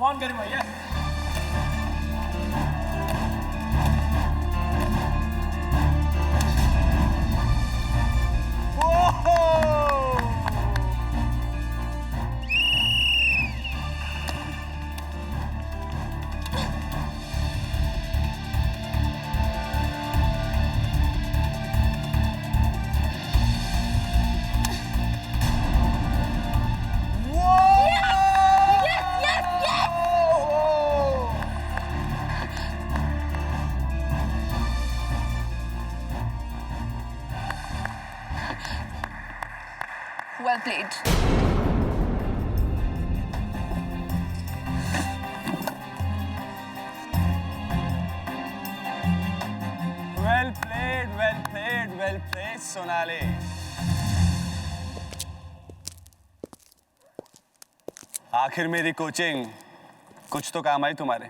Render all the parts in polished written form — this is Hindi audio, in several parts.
Come on, Garima, yes. Well played. Well played, well played, well played, Sonali. आखिर मेरी कोचिंग कुछ तो काम आई तुम्हारे।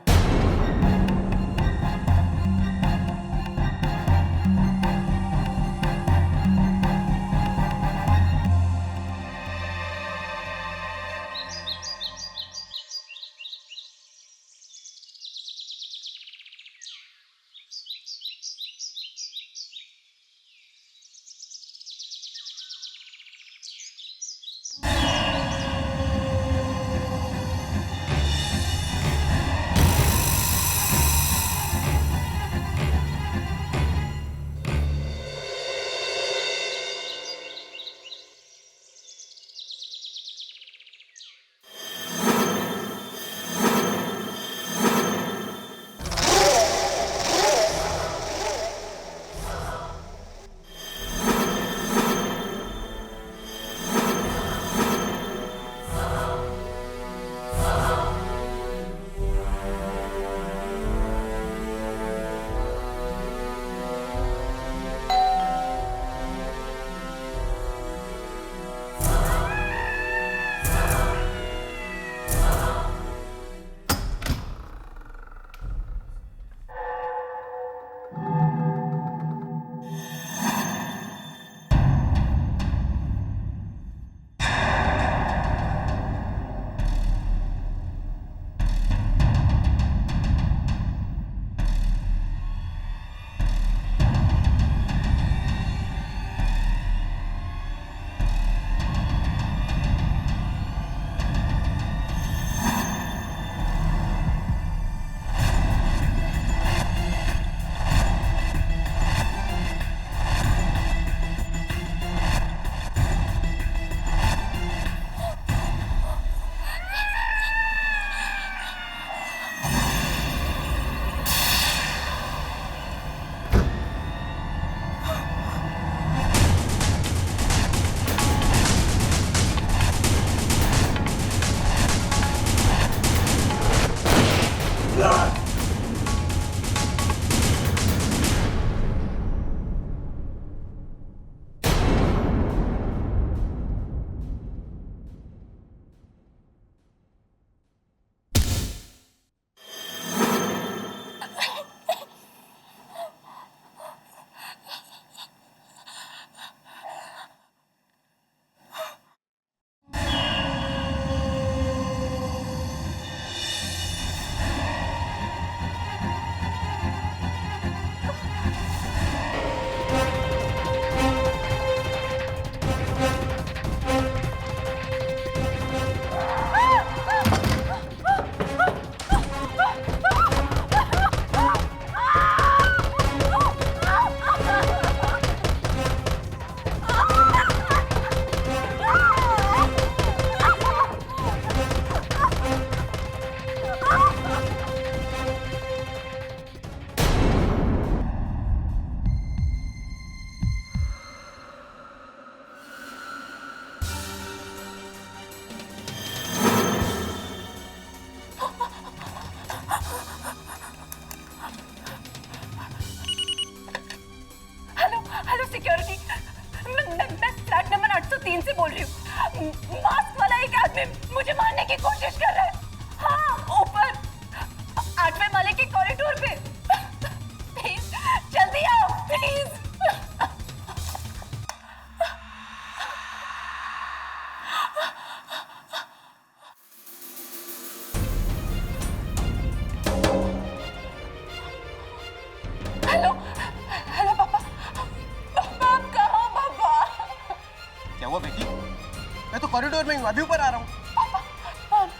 अभी ऊपर आ रहा हूँ।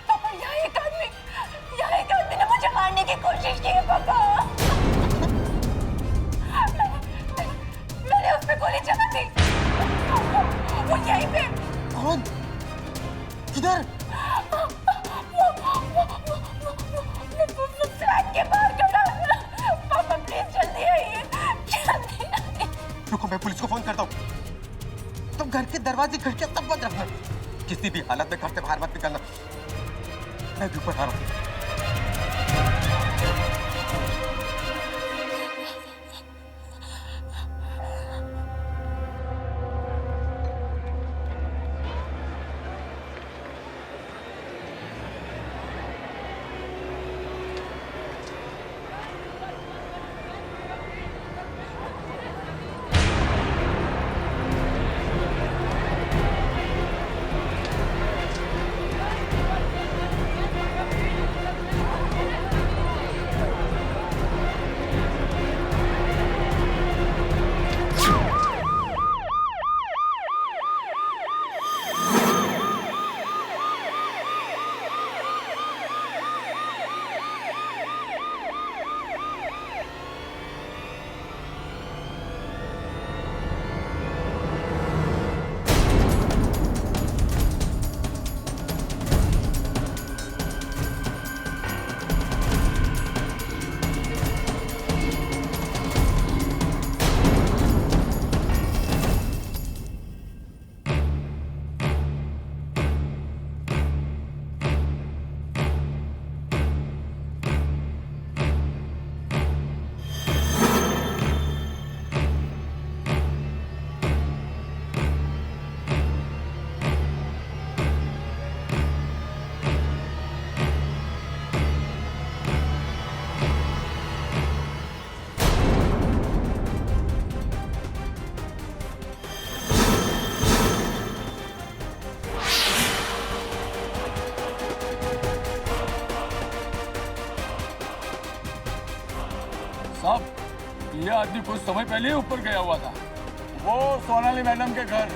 पापा यहाँ एक आदमी ने मुझे मारने की कोशिश की है पापा। मैंने उस पे गोली चला दी। वो यहीं पे। कौन? किधर? फ्लैट के बाहर खड़ा है। पापा प्लीज जल्दी आइए, जल्दी आइए। रुको, मैं पुलिस को फोन करता हूँ। तुम घर के दरवाजे खिड़कियां तब बंद रखना, किसी भी हालत में घर से बाहर मत निकलना। मैं भी ऊपर आ रहा हूँ। साहब, ये आदमी कुछ समय पहले ही ऊपर गया हुआ था, वो सोनाली मैडम के घर।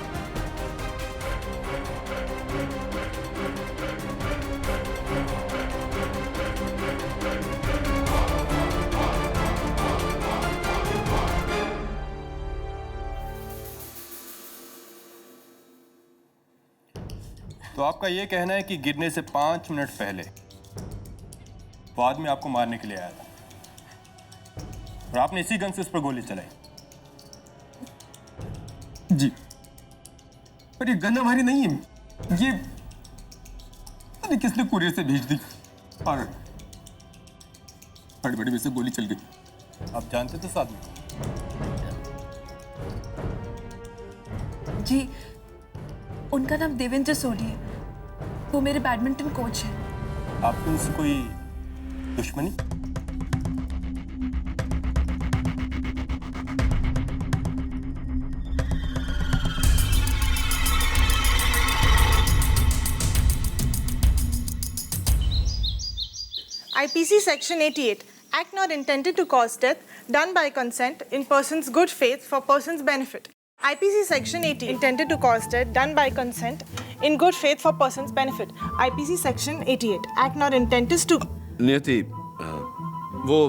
तो आपका ये कहना है कि गिरने से 5 मिनट पहले वो आदमी आपको मारने के लिए आया था और आपने इसी गन से उस पर गोली चलाई? जी, पर ये गन हमारी नहीं है, ये अरे किसने कुरियर से भेज दी और हड़बड़ी में से गोली चल गई। आप जानते थे साथ में? जी, उनका नाम देवेंद्र सोनी है, वो मेरे बैडमिंटन कोच हैं। आपको उनसे कोई दुश्मनी? IPC Section 88, act not intended to cause death, done by consent in person's good faith for person's benefit. IPC Section 80, intended to cause death, done by consent in good faith for person's benefit. IPC Section 88, act not intended to... नियति, वो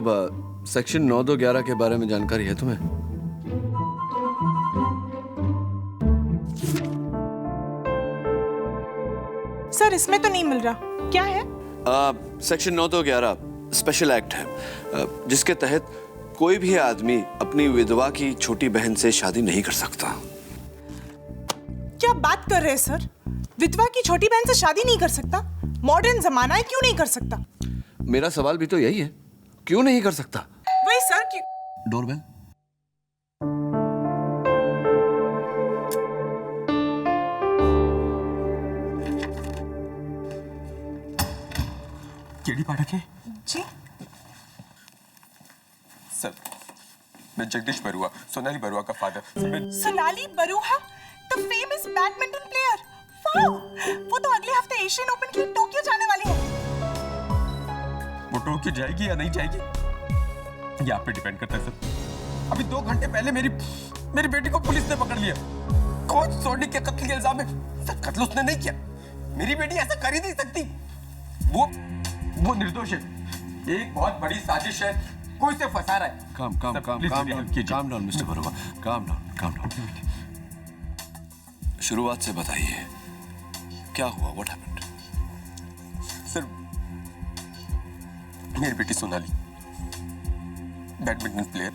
सेक्शन 9211 के बारे में जानकारी है तुम्हें? सर, इसमें तो नहीं मिल रहा, क्या है? सेक्शन 9211 स्पेशल एक्ट है, जिसके तहत कोई भी आदमी अपनी विधवा की छोटी बहन से शादी नहीं कर सकता। क्या बात कर रहे हैं सर? विधवा की छोटी बहन से शादी नहीं कर सकता? मॉडर्न जमाना है, क्यों नहीं कर सकता? मेरा सवाल भी तो यही है, क्यों नहीं कर सकता? वही सर, क्यों? डोरबेल। केडी पाठक है? जी? सर, मैं जगदीश बरुआ, सोनाली बरुआ का father. Sonali Barua, the famous badminton player. Wow! वो तो अगले हफ्ते एशियन ओपन के लिए टोक्यो जाने वाली है। वो टोक्यो जाएगी या नहीं जाएगी, ये आप पे डिपेंड करता है सर। अभी 2 घंटे पहले मेरी बेटी को पुलिस ने पकड़ लिया। कोच सोनी के कत्ल के इल्जाम में। सर, कत्ल उसने नहीं किया, मेरी बेटी ऐसा कर ही नहीं सकती। वो निर्दोष है। एक बहुत बड़ी साजिश है, कोई से फंसा रहा है। Calm down, Mr. Barua. Calm down. शुरुआत से बताइए, क्या हुआ? What happened? सर, मेरी बेटी सोनाली बैडमिंटन प्लेयर,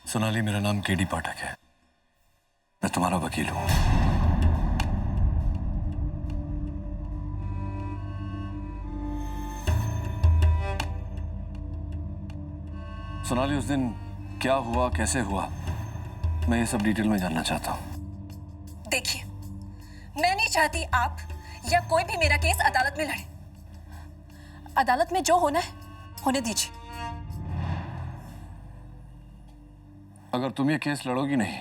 सोनाली, मेरा नाम केडी पाठक है। मैं तुम्हारा वकील हूं। सोनाली, उस दिन क्या हुआ, कैसे हुआ, मैं ये सब डिटेल में जानना चाहता हूं। देखिए, मैं नहीं चाहती आप या कोई भी मेरा केस अदालत में लड़े। अदालत में जो होना है होने दीजिए। अगर तुम ये केस लड़ोगी नहीं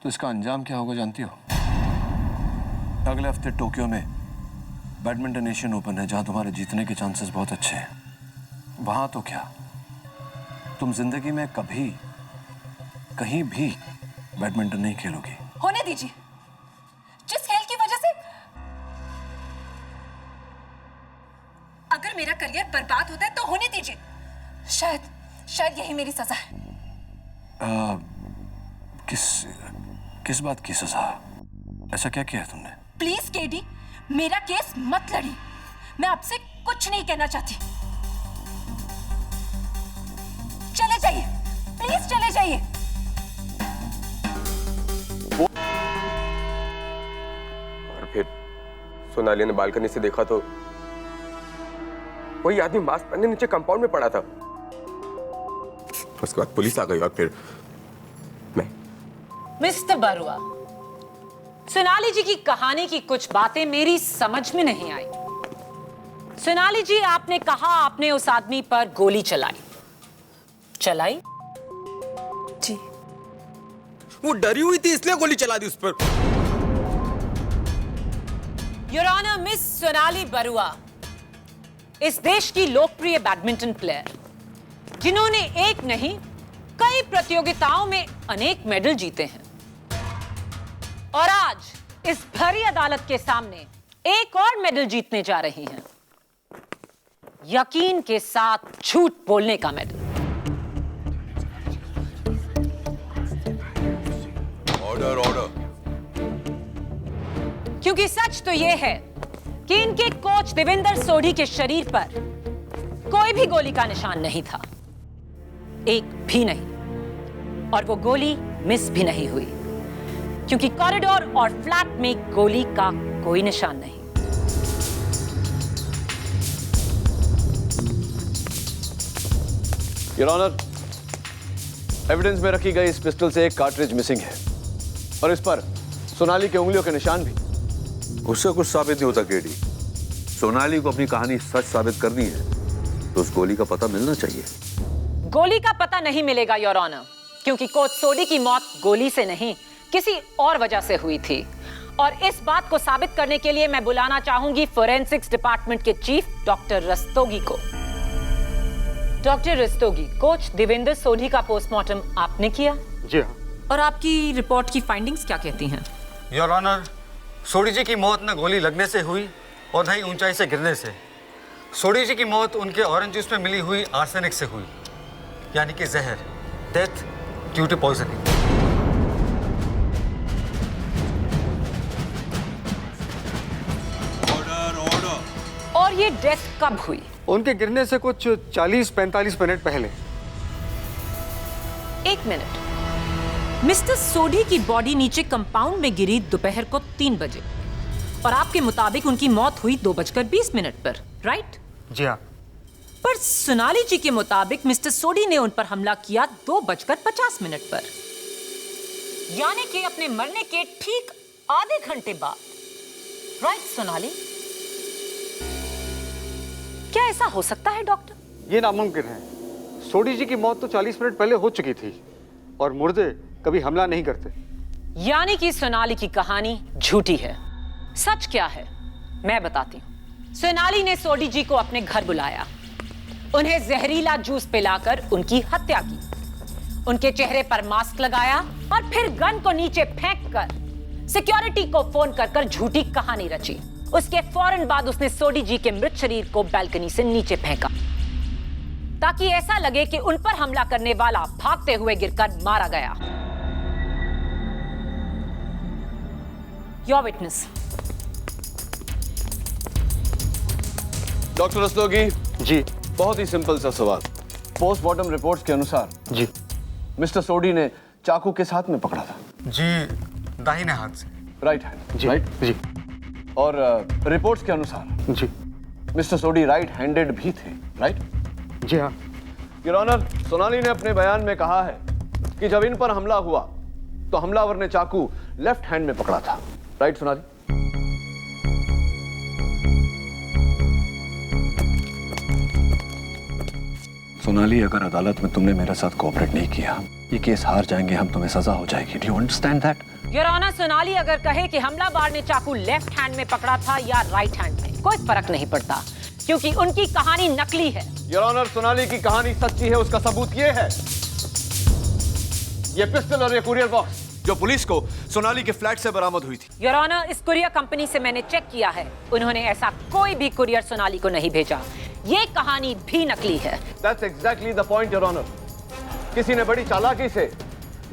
तो इसका अंजाम क्या होगा जानती हो? अगले हफ्ते टोक्यो में बैडमिंटन एशियन ओपन है, जहां तुम्हारे जीतने के चांसेस बहुत अच्छे हैं। वहां तो क्या, तुम जिंदगी में कभी कहीं भी बैडमिंटन नहीं खेलोगी। होने दीजिए। जिस खेल की वजह से अगर मेरा करियर बर्बाद होता है तो होने दीजिए। शायद यही मेरी सजा है। किस बात की सजा? ऐसा क्या किया है तुमने? प्लीज केडी, मेरा केस मत लड़िए। मैं आपसे कुछ नहीं कहना चाहती। चले जाइए, प्लीज चले जाइए। और फिर सोनाली ने बालकनी से देखा तो वही आदमी मास्क पहने नीचे कंपाउंड में पड़ा था। उसके बाद पुलिस आ गई और फिर मैं। मिस्टर बरुआ, सोनाली जी की कहानी की कुछ बातें मेरी समझ में नहीं आई। सोनाली जी, आपने कहा आपने उस आदमी पर गोली चलाई। जी। वो डरी हुई थी इसलिए गोली चला दी उस पर। Your honour, miss Sonali Barua इस देश की लोकप्रिय बैडमिंटन प्लेयर, जिन्होंने एक नहीं कई प्रतियोगिताओं में अनेक मेडल जीते हैं, और आज इस भरी अदालत के सामने एक और मेडल जीतने जा रही हैं। यकीन के साथ झूठ बोलने का मेडल। ऑर्डर। क्योंकि सच तो यह है कि इनके कोच देवेंद्र सोढ़ी के शरीर पर कोई भी गोली का निशान नहीं था, एक भी नहीं, और वो गोली मिस भी नहीं हुई, क्योंकि कॉरिडोर और फ्लैट में गोली का कोई निशान नहीं। योर ऑनर, एविडेंस में रखी गई इस पिस्टल से एक कार्ट्रिज मिसिंग है, और इस पर सोनाली के उंगलियों के निशान भी। उससे कुछ साबित नहीं होता केडी। सोनाली को अपनी कहानी सच साबित करनी है तो उस गोली का पता मिलना चाहिए। गोली का पता नहीं मिलेगा योर ऑनर, क्योंकि कोच सोढ़ी की मौत गोली से नहीं किसी और वजह से हुई थी, और इस बात को साबित करने के लिए मैं बुलाना चाहूंगी फोरेंसिक्स डिपार्टमेंट के चीफ डॉक्टर रस्तोगी को। डॉक्टर रस्तोगी, कोच देवेंद्र सोढ़ी का पोस्टमार्टम आपने किया? जी हाँ। और आपकी रिपोर्ट की फाइंडिंग्स क्या कहती हैं? योर ऑनर, सोढ़ी जी की मौत न गोली लगने से हुई और न ही ऊंचाई से गिरने से। सोढ़ी जी की मौत उनके ऑरेंज जूस में मिली हुई आर्सेनिक से हुई, यानी कि जहर, डेथ ड्यू टू पॉइजनिंग। और ये डेथ कब हुई? उनके गिरने से कुछ 40-45 मिनट पहले। एक मिनट, मिस्टर सोढ़ी की बॉडी नीचे कंपाउंड में गिरी दोपहर को 3 बजे, और आपके मुताबिक उनकी मौत हुई 2:20 पर, राइट? जी हाँ। पर सोनाली जी के मुताबिक मिस्टर सोढ़ी ने उन पर हमला किया 2:50 पर, यानी कि अपने मरने के ठीक आधे घंटे बाद, राइट सोनाली? क्या ऐसा हो सकता है डॉक्टर? ये नामुमकिन है। सोढ़ी जी की मौत तो 40 मिनट पहले हो चुकी थी, और मुर्दे कभी हमला नहीं करते। यानी कि सोनाली की कहानी झूठी है। सच क्या है मैं बताती हूँ। सोनाली ने सोडी जी को अपने घर बुलाया, उन्हें जहरीला जूस पिलाकर उनकी हत्या की, उनके चेहरे पर मास्क लगाया और फिर गन को नीचे फेंककर सिक्योरिटी को फोन कर झूठी कहानी रची। उसके फौरन बाद उसने सोडी जी के मृत शरीर को बालकनी से नीचे फेंका ताकि ऐसा लगे कि उन पर हमला करने वाला भागते हुए गिरकर मारा गया। Your witness. डॉक्टर रस्तोगी जी, बहुत ही सिंपल सा सवाल। पोस्टमार्टम रिपोर्ट्स के अनुसार जी मिस्टर सोडी ने चाकू किस हाथ में पकड़ा था? जी दाहिने हाथ से। राइट हैंड जी। राइट जी। और रिपोर्ट्स के अनुसार जी मिस्टर सोडी राइट हैंडेड भी थे, राइट? जी हाँ। योर ऑनर, सोनाली ने अपने बयान में कहा है कि जब इन पर हमला हुआ तो हमलावर ने चाकू लेफ्ट हैंड में पकड़ा था, राइट सोनाली? सोनाली, अगर अदालत में तुमने मेरे साथ कोऑपरेट नहीं किया, ये केस हार जाएंगे हम, तुम्हें सजा हो जाएगी। Do you understand that? Your honour, Sonali अगर कहे कि हमलावर ने चाकू लेफ्ट हैंड में पकड़ा था या राइट हैंड में, कोई फर्क नहीं पड़ता क्योंकि उनकी कहानी नकली है। योर ऑनर, सोनाली की कहानी सच्ची है, उसका सबूत ये है, ये पिस्टल और ये कुरियर बॉक्स जो पुलिस को सोनाली के फ्लैट से बरामद हुई थी। योर ऑनर, इस कुरियर कंपनी से मैंने चेक किया है, उन्होंने ऐसा कोई भी कुरियर सोनाली को नहीं भेजा। ये कहानी भी नकली है। That's exactly the point, Your Honor. किसी ने बड़ी चालाकी से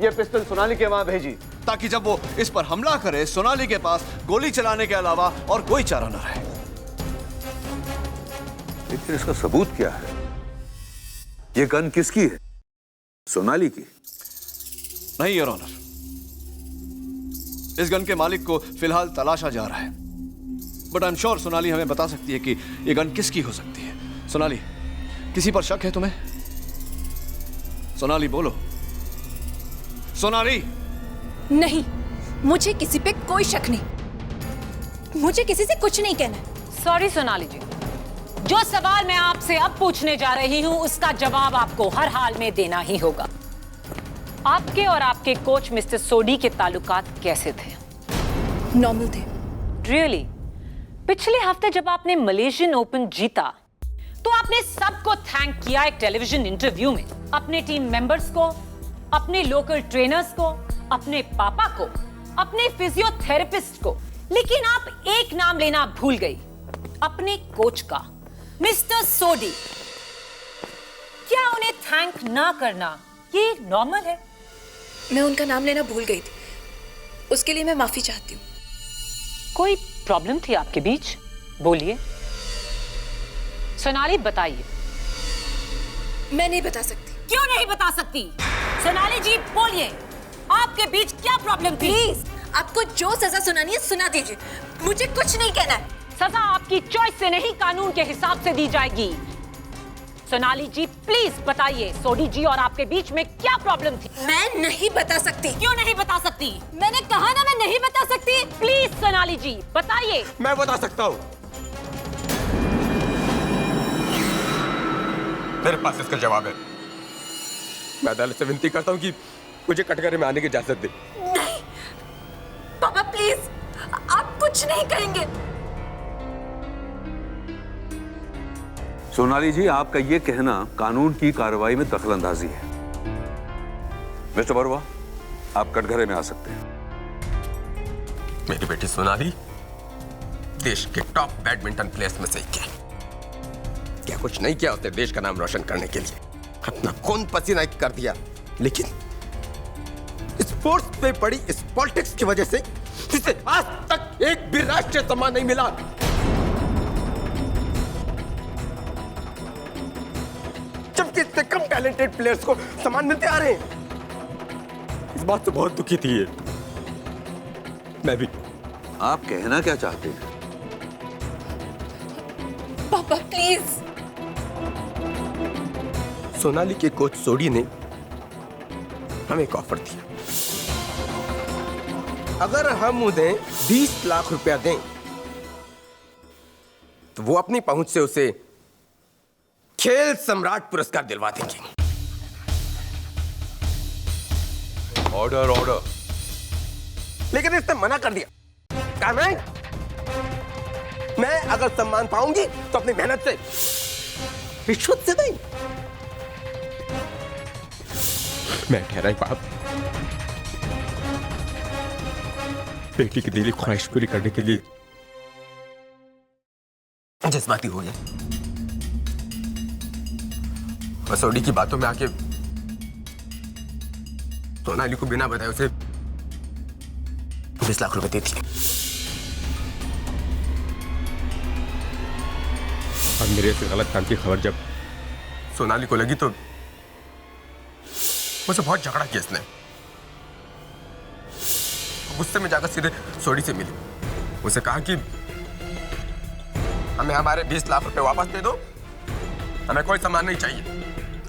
ये पिस्टल सोनाली के वहां भेजी ताकि जब वो इस पर हमला करे, सोनाली के पास गोली चलाने के अलावा और कोई चारा न रहे। लेकिन इसका सबूत क्या है? ये गन किसकी है? सोनाली की? नहीं योर ऑनर, इस गन के मालिक को फिलहाल तलाशा जा रहा है, but I am sure Sonali हमें बता सकती है कि ये गन किसकी हो सकती है। सोनाली, किसी पर शक है तुम्हें? सोनाली बोलो। सोनाली। नहीं, मुझे किसी पे कोई शक नहीं, मुझे किसी से कुछ नहीं कहना है। सॉरी सोनाली जी, जो सवाल मैं आपसे अब पूछने जा रही हूं उसका जवाब आपको हर हाल में देना ही होगा। आपके और आपके कोच मिस्टर सोडी के ताल्लुकात कैसे थे? नॉर्मल थे। रियली? पिछले हफ्ते जब आपने मलेशियन ओपन जीता तो आपने सबको थैंक किया एक टेलीविजन इंटरव्यू में, अपने टीम मेंबर्स को, अपने लोकल ट्रेनर्स को, अपने पापा को, अपने फिजियोथेरेपिस्ट को, लेकिन आप एक नाम लेना भूल गई, अपने कोच का, मिस्टर सोडी। क्या उन्हें थैंक ना करना ये नॉर्मल है? मैं उनका नाम लेना भूल गई थी, उसके लिए मैं माफी चाहती हूँ। कोई प्रॉब्लम थी आपके बीच? बोलिए। सोनाली बताइए। मैं नहीं बता सकती। क्यों नहीं बता सकती? सोनाली जी बोलिए, आपके बीच क्या प्रॉब्लम थी? प्लीज, आपको जो सजा सुनानी है सुना दीजिए, मुझे कुछ नहीं कहना है। सजा आपकी चॉइस से नहीं, कानून के हिसाब से दी जाएगी। सोनाली जी प्लीज बताइए, सोडी जी और आपके बीच में क्या प्रॉब्लम थी? मैं नहीं बता सकती। क्यों नहीं बता सकती? मैंने कहा ना मैं नहीं बता सकती। प्लीज सोनाली जी बताइए। मैं बता सकता हूँ, मेरे पास इसका जवाब है। मैं अदालत से विनती करता हूँ कि मुझे कटघरे में आने की इजाजत दे। नहीं पापा प्लीज, आप कुछ नहीं कहेंगे। सोनाली जी, आपका ये कहना कानून की कार्रवाई में दखलंदाजी है। मिस्टर बरुआ, आप कटघरे में आ सकते हैं। मेरी बेटी सोनाली देश के टॉप बैडमिंटन प्लेयर्स में से एक है। क्या कुछ नहीं किया उसने देश का नाम रोशन करने के लिए, अपना खून पसीना कर दिया, लेकिन स्पोर्ट्स पे पड़ी इस पॉलिटिक्स की वजह से इसे आज तक एक भी राष्ट्रीय सम्मान नहीं मिला। जबकि इससे कम टैलेंटेड प्लेयर्स को सम्मान मिलते आ रहे हैं। इस बात से बहुत दुखी थी ये। मैं भी। आप कहना क्या चाहते हैं? पापा प्लीज। सोनाली के कोच सोडी ने हमें एक ऑफर दिया, अगर हम उन्हें 20 लाख रुपया दें तो वो अपनी पहुंच से उसे खेल सम्राट पुरस्कार दिलवा देंगे। Order order. लेकिन इसने मना कर दिया। कहा मैं अगर सम्मान पाऊंगी तो अपनी मेहनत से, रिश्वत से नहीं। मैं ठहरा ही बाप बेटी की दिली ख्वाहिश पूरी करने के लिए जज्बाती हो गया। मसौड़ी की बातों में आके सोनाली को बिना बताए उसे 20 लाख रुपए दे दिए। और मेरे से गलत काम की खबर जब सोनाली को लगी तो मुझसे बहुत झगड़ा किया इसने। गुस्से में जाकर सीधे सोडी से मिली, उसे कहा कि हमें हमारे 20 लाख रुपए वापस दे दो, हमें कोई सामान नहीं चाहिए।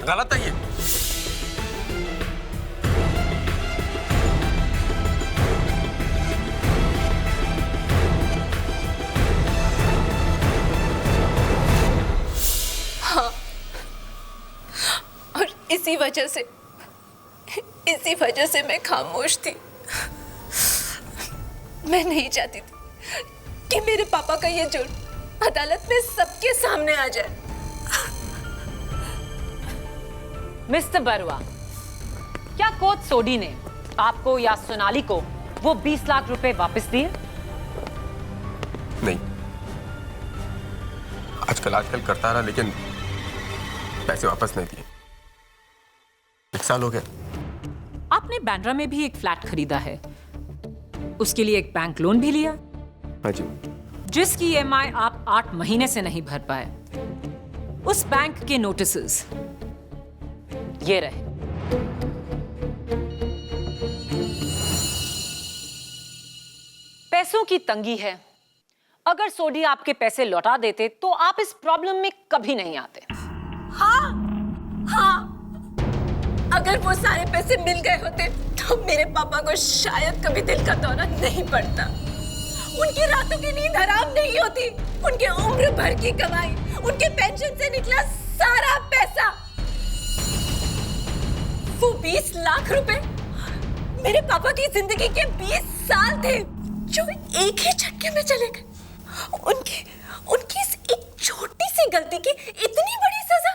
गलत है ये। हाँ, और इसी वजह से मैं खामोश थी। मैं नहीं चाहती थी कि मेरे पापा का ये जुर्म अदालत में सबके सामने आ जाए। मिस्टर बरुआ, क्या कोच सोडी ने आपको या सोनाली को वो 20 लाख रुपए वापस दिए? नहीं, आजकल करता रहा लेकिन पैसे वापस नहीं दिए। 1 साल हो गया। आपने बांद्रा में भी एक फ्लैट खरीदा है, उसके लिए एक बैंक लोन भी लिया। हाँ जी। जिसकी EMI आप 8 महीने से नहीं भर पाए। उस बैंक के नोटिसेस ये रहे। पैसों की तंगी है। अगर सोडी आपके पैसे लौटा देते तो आप इस प्रॉब्लम में कभी नहीं आते। हाँ, अगर वो सारे पैसे मिल गए होते तो मेरे पापा को शायद कभी दिल का दौरा नहीं पड़ता। उनकी रातों की नींद हराम नहीं होती। उनके उम्र भर की कमाई, उनके पेंशन से निकला सारा पैसा, वो 20 लाख रुपए मेरे पापा की जिंदगी के 20 साल थे जो एक ही झटके में चले गए। उनकी इस एक छोटी सी गलती की इतनी बड़ी सजा।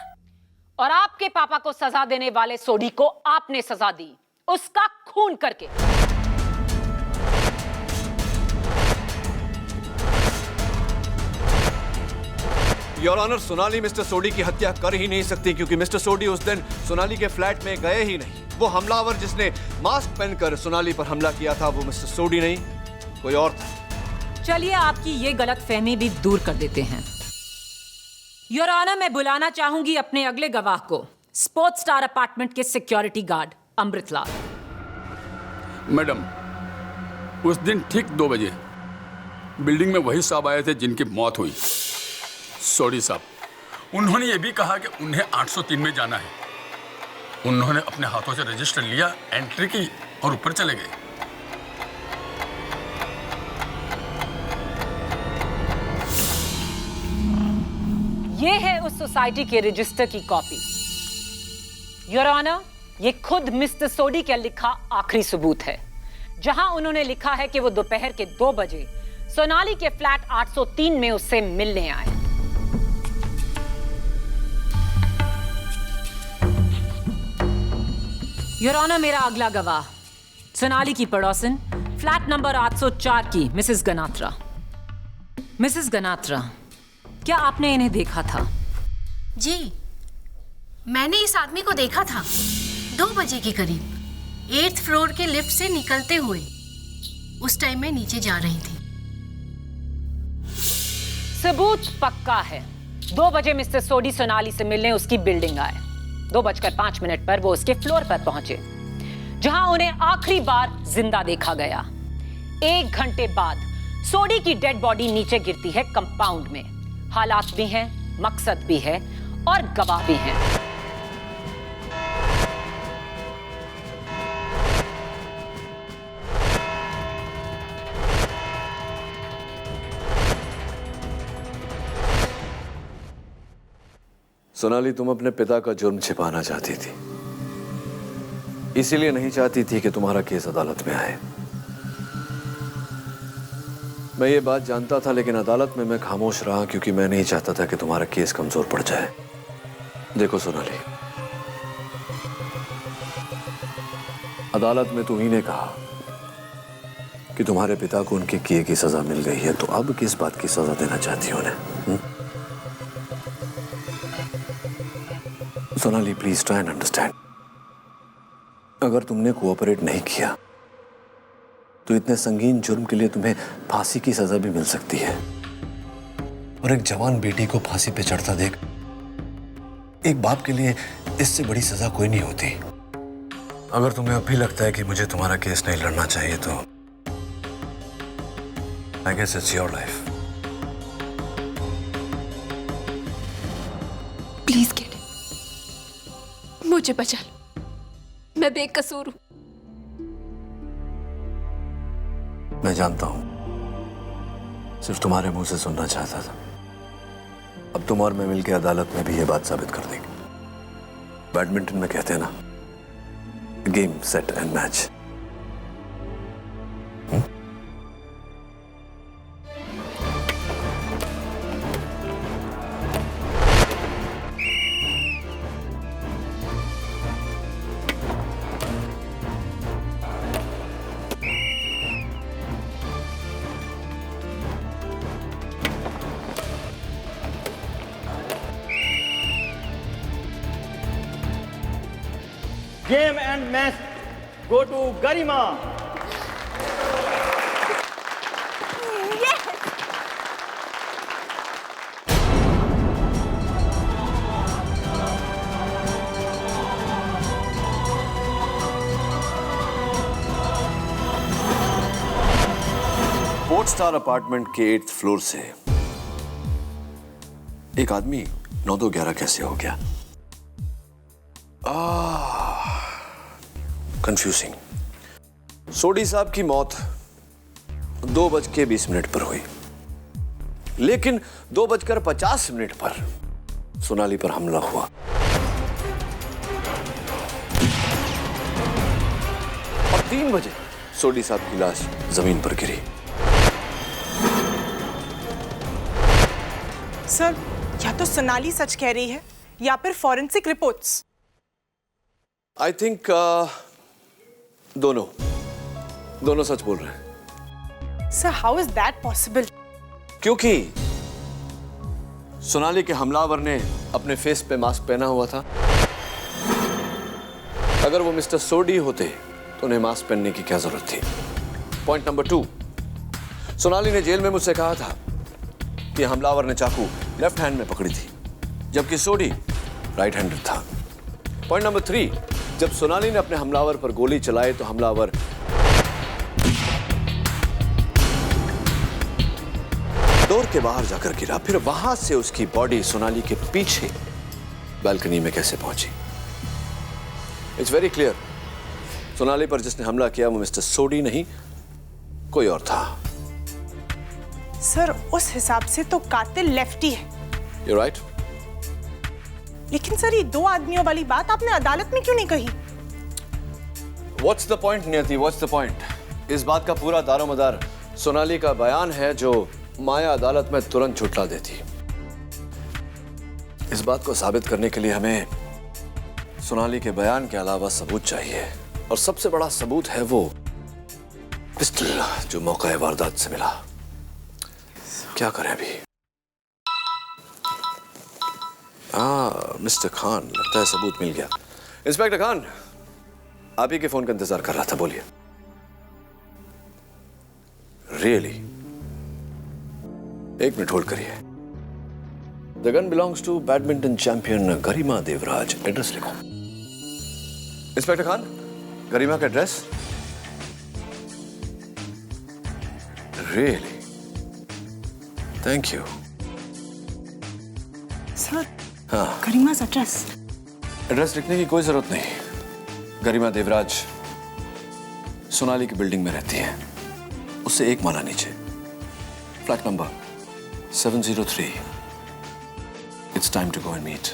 और आपके पापा को सजा देने वाले सोडी को आपने सजा दी, उसका खून करके। योर ऑनर, सोनाली मिस्टर सोडी की हत्या कर ही नहीं सकती क्योंकि मिस्टर सोडी उस दिन सोनाली के फ्लैट में गए ही नहीं। वो हमलावर जिसने मास्क पहनकर सोनाली पर हमला किया था वो मिस्टर सोडी नहीं, कोई और था। चलिए आपकी ये गलतफहमी भी दूर कर देते हैं। योर ऑनर, मैं बुलाना चाहूंगी अपने अगले गवाह को, स्पोर्ट्स स्टार अपार्टमेंट के सिक्योरिटी गार्ड अमृतलाल। मैडम, उस दिन ठीक 2 बजे बिल्डिंग में वही साहब आए थे जिनकी मौत हुई, सोडी साहब। उन्होंने ये भी कहा कि उन्हें 803 में जाना है। उन्होंने अपने हाथों से रजिस्टर लिया, एंट्री की और ऊपर चले गए। ये है उस सोसाइटी के रजिस्टर की कॉपी। योर ऑनर, ये खुद मिस्टर सोडी का लिखा आखिरी सबूत है, जहां उन्होंने लिखा है कि वो दोपहर के 2 बजे सोनाली के फ्लैट 803 में उससे मिलने आए। योर ऑनर, मेरा अगला गवाह सोनाली की पड़ोसन, फ्लैट नंबर 804 की मिसेस गनात्रा। मिसेस गनात्रा, क्या आपने इन्हें देखा था? जी, मैंने इस आदमी को देखा था 2 बजे के करीब 8th फ्लोर के लिफ्ट से निकलते हुए। उस टाइम मैं नीचे जा रही थी। सबूत पक्का है। 2 बजे मिस्टर सोडी सोनाली से मिलने उसकी बिल्डिंग आए। 2:05 पर वो उसके फ्लोर पर पहुंचे, जहां उन्हें आखिरी बार जिंदा देखा गया। 1 घंटे बाद सोडी की डेड बॉडी नीचे गिरती है कंपाउंड में। हालात भी हैं, मकसद भी है और गवाह भी हैं। सोनाली, तुम अपने पिता का जुर्म छिपाना चाहती थी, इसीलिए नहीं चाहती थी कि तुम्हारा केस अदालत में आए। मैं ये बात जानता था, लेकिन अदालत में मैं खामोश रहा क्योंकि मैं नहीं चाहता था कि तुम्हारा केस कमजोर पड़ जाए। देखो सोनाली, अदालत में तुम्ही ने कहा कि तुम्हारे पिता को उनके किए की सजा मिल गई है, तो अब किस बात की सजा देना चाहती हो उन्हें? Sonali, please try and understand. अगर तुमने कोऑपरेट नहीं किया तो इतने संगीन जुर्म के लिए तुम्हें फांसी की सजा भी मिल सकती है। और एक जवान बेटी को फांसी पे चढ़ता देख एक बाप के लिए इससे बड़ी सजा कोई नहीं होती। अगर तुम्हें अब भी लगता है कि मुझे तुम्हारा केस नहीं लड़ना चाहिए तो I guess it's your life. Please get, मुझे बचा लो, मैं बेकसूर हूं। मैं जानता हूं, सिर्फ तुम्हारे मुंह से सुनना चाहता था। अब तुम और मैं मिलकर अदालत में भी ये बात साबित कर देंगे। बैडमिंटन में कहते हैं ना, game set and match. Game and match go to Garima. Sport star apartment के 8th फ्लोर से एक आदमी 9-2-11 कैसे हो गया? कंफ्यूजिंग। सोडी साहब की मौत 2:20 पर हुई, लेकिन 2:50 पर सोनाली पर हमला हुआ। और 3 बजे सोडी साहब की लाश जमीन पर गिरी। सर, या तो सोनाली सच कह रही है या फिर फॉरेंसिक रिपोर्ट्स। आई थिंक दोनों सच बोल रहे हैं। Sir, how is that possible? क्योंकि सोनाली के हमलावर ने अपने फेस पे मास्क पहना हुआ था। अगर वो मिस्टर सोडी होते तो उन्हें मास्क पहनने की क्या जरूरत थी? पॉइंट नंबर 2, सोनाली ने जेल में मुझसे कहा था कि हमलावर ने चाकू लेफ्ट हैंड में पकड़ी थी, जबकि सोडी राइट हैंडेड था। पॉइंट नंबर 3, जब सोनाली ने अपने हमलावर पर गोली चलाई तो हमलावर डोर के बाहर जाकर गिरा। फिर वहां से उसकी बॉडी सोनाली के पीछे बालकनी में कैसे पहुंची? इट्स वेरी क्लियर, सोनाली पर जिसने हमला किया वो मिस्टर सोडी नहीं, कोई और था। सर, उस हिसाब से तो कातिल लेफ्टी है। You're right. लेकिन सर, ये 2 आदमियों वाली बात आपने अदालत में क्यों नहीं कही? What's the point, नियति? What's the point? इस बात का पूरा दारोमदार सोनाली का बयान है, जो माया अदालत में तुरंत झुठला देती। इस बात को साबित करने के लिए हमें सोनाली के बयान के अलावा सबूत चाहिए, और सबसे बड़ा सबूत है वो पिस्टल जो मौका वारदात से मिला। क्या करें अभी? मिस्टर खान, लगता है सबूत मिल गया। इंस्पेक्टर खान, आप ही के फोन का इंतजार कर रहा था, बोलिए। रियली? 1 मिनट होल्ड करिए। The gun belongs to badminton champion Garima Devraj. Address लिखो। इंस्पेक्टर खान, गरिमा का address? Really? Thank you. Sir, हाँ, गरिमा एड्रेस? एड्रेस लिखने की कोई जरूरत नहीं। गरिमा देवराज सोनाली की बिल्डिंग में रहती है, उससे 1 माला नीचे, flat number 703। It's time to go and meet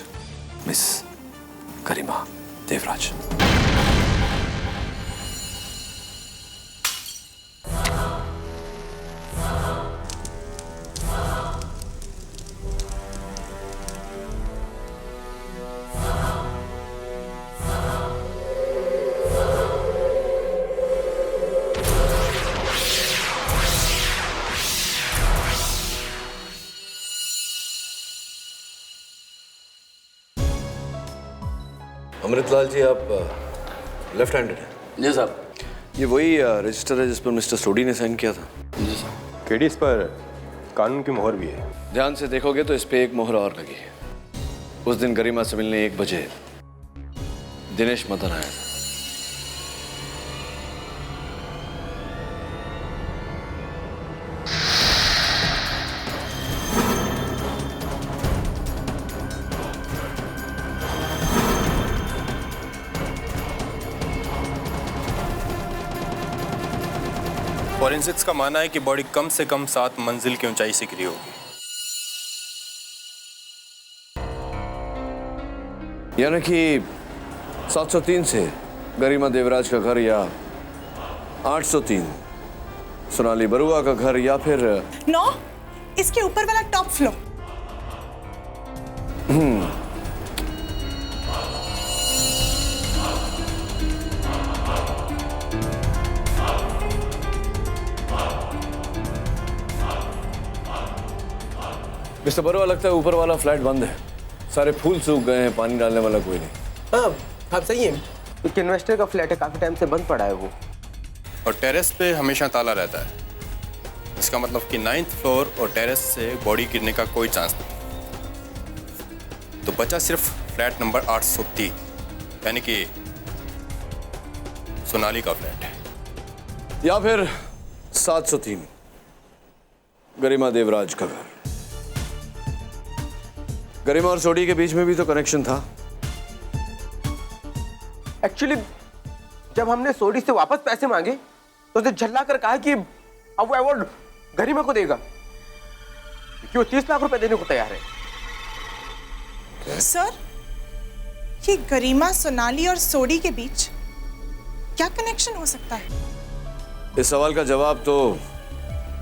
miss Garima Devraj. Amritlal ji, आप लेफ्ट हैंडेड हैं? जी साहब। ये वही रजिस्टर है जिस पर मिस्टर सोडी ने साइन किया था? जी साहब। केडी, इस पर कानून की मोहर भी है। ध्यान से देखोगे तो इस पे एक मोहर और लगी है। उस दिन गरिमा से मिलने 1 बजे दिनेश मदन आया था। फॉरेंसिक्स का मानना है कि बॉडी कम से कम 7 मंजिल की ऊंचाई से गिरी होगी। यानी कि 703 से गरिमा देवराज का घर, या 803 सोनाली बरुआ का घर, या फिर 9 इसके ऊपर वाला टॉप फ्लोर। मिस्टर बरुआ, लगता है ऊपर वाला फ्लैट बंद है। सारे फूल सूख गए हैं, पानी डालने वाला कोई नहीं। हाँ, आप सही है। एक इन्वेस्टर का फ्लैट है, काफी टाइम से बंद पड़ा है वो। और टेरेस पे हमेशा ताला रहता है। इसका मतलब कि 9th फ्लोर और टेरेस से बॉडी गिरने का कोई चांस नहीं। तो बचा सिर्फ फ्लैट नंबर 803, यानी कि सोनाली का फ्लैट है। या फिर 703 गरिमा देवराज का घर। गरिमा और सोडी के बीच में भी तो कनेक्शन था। एक्चुअली जब हमने सोडी से वापस पैसे मांगे तो उसे झल्ला कर कहा कि अब वो अवार्ड गरिमा को देगा, क्योंकि वो 30 लाख रुपए देने को तैयार है। सर, ये गरिमा, सोनाली और सोडी के बीच क्या कनेक्शन हो सकता है? इस सवाल का जवाब तो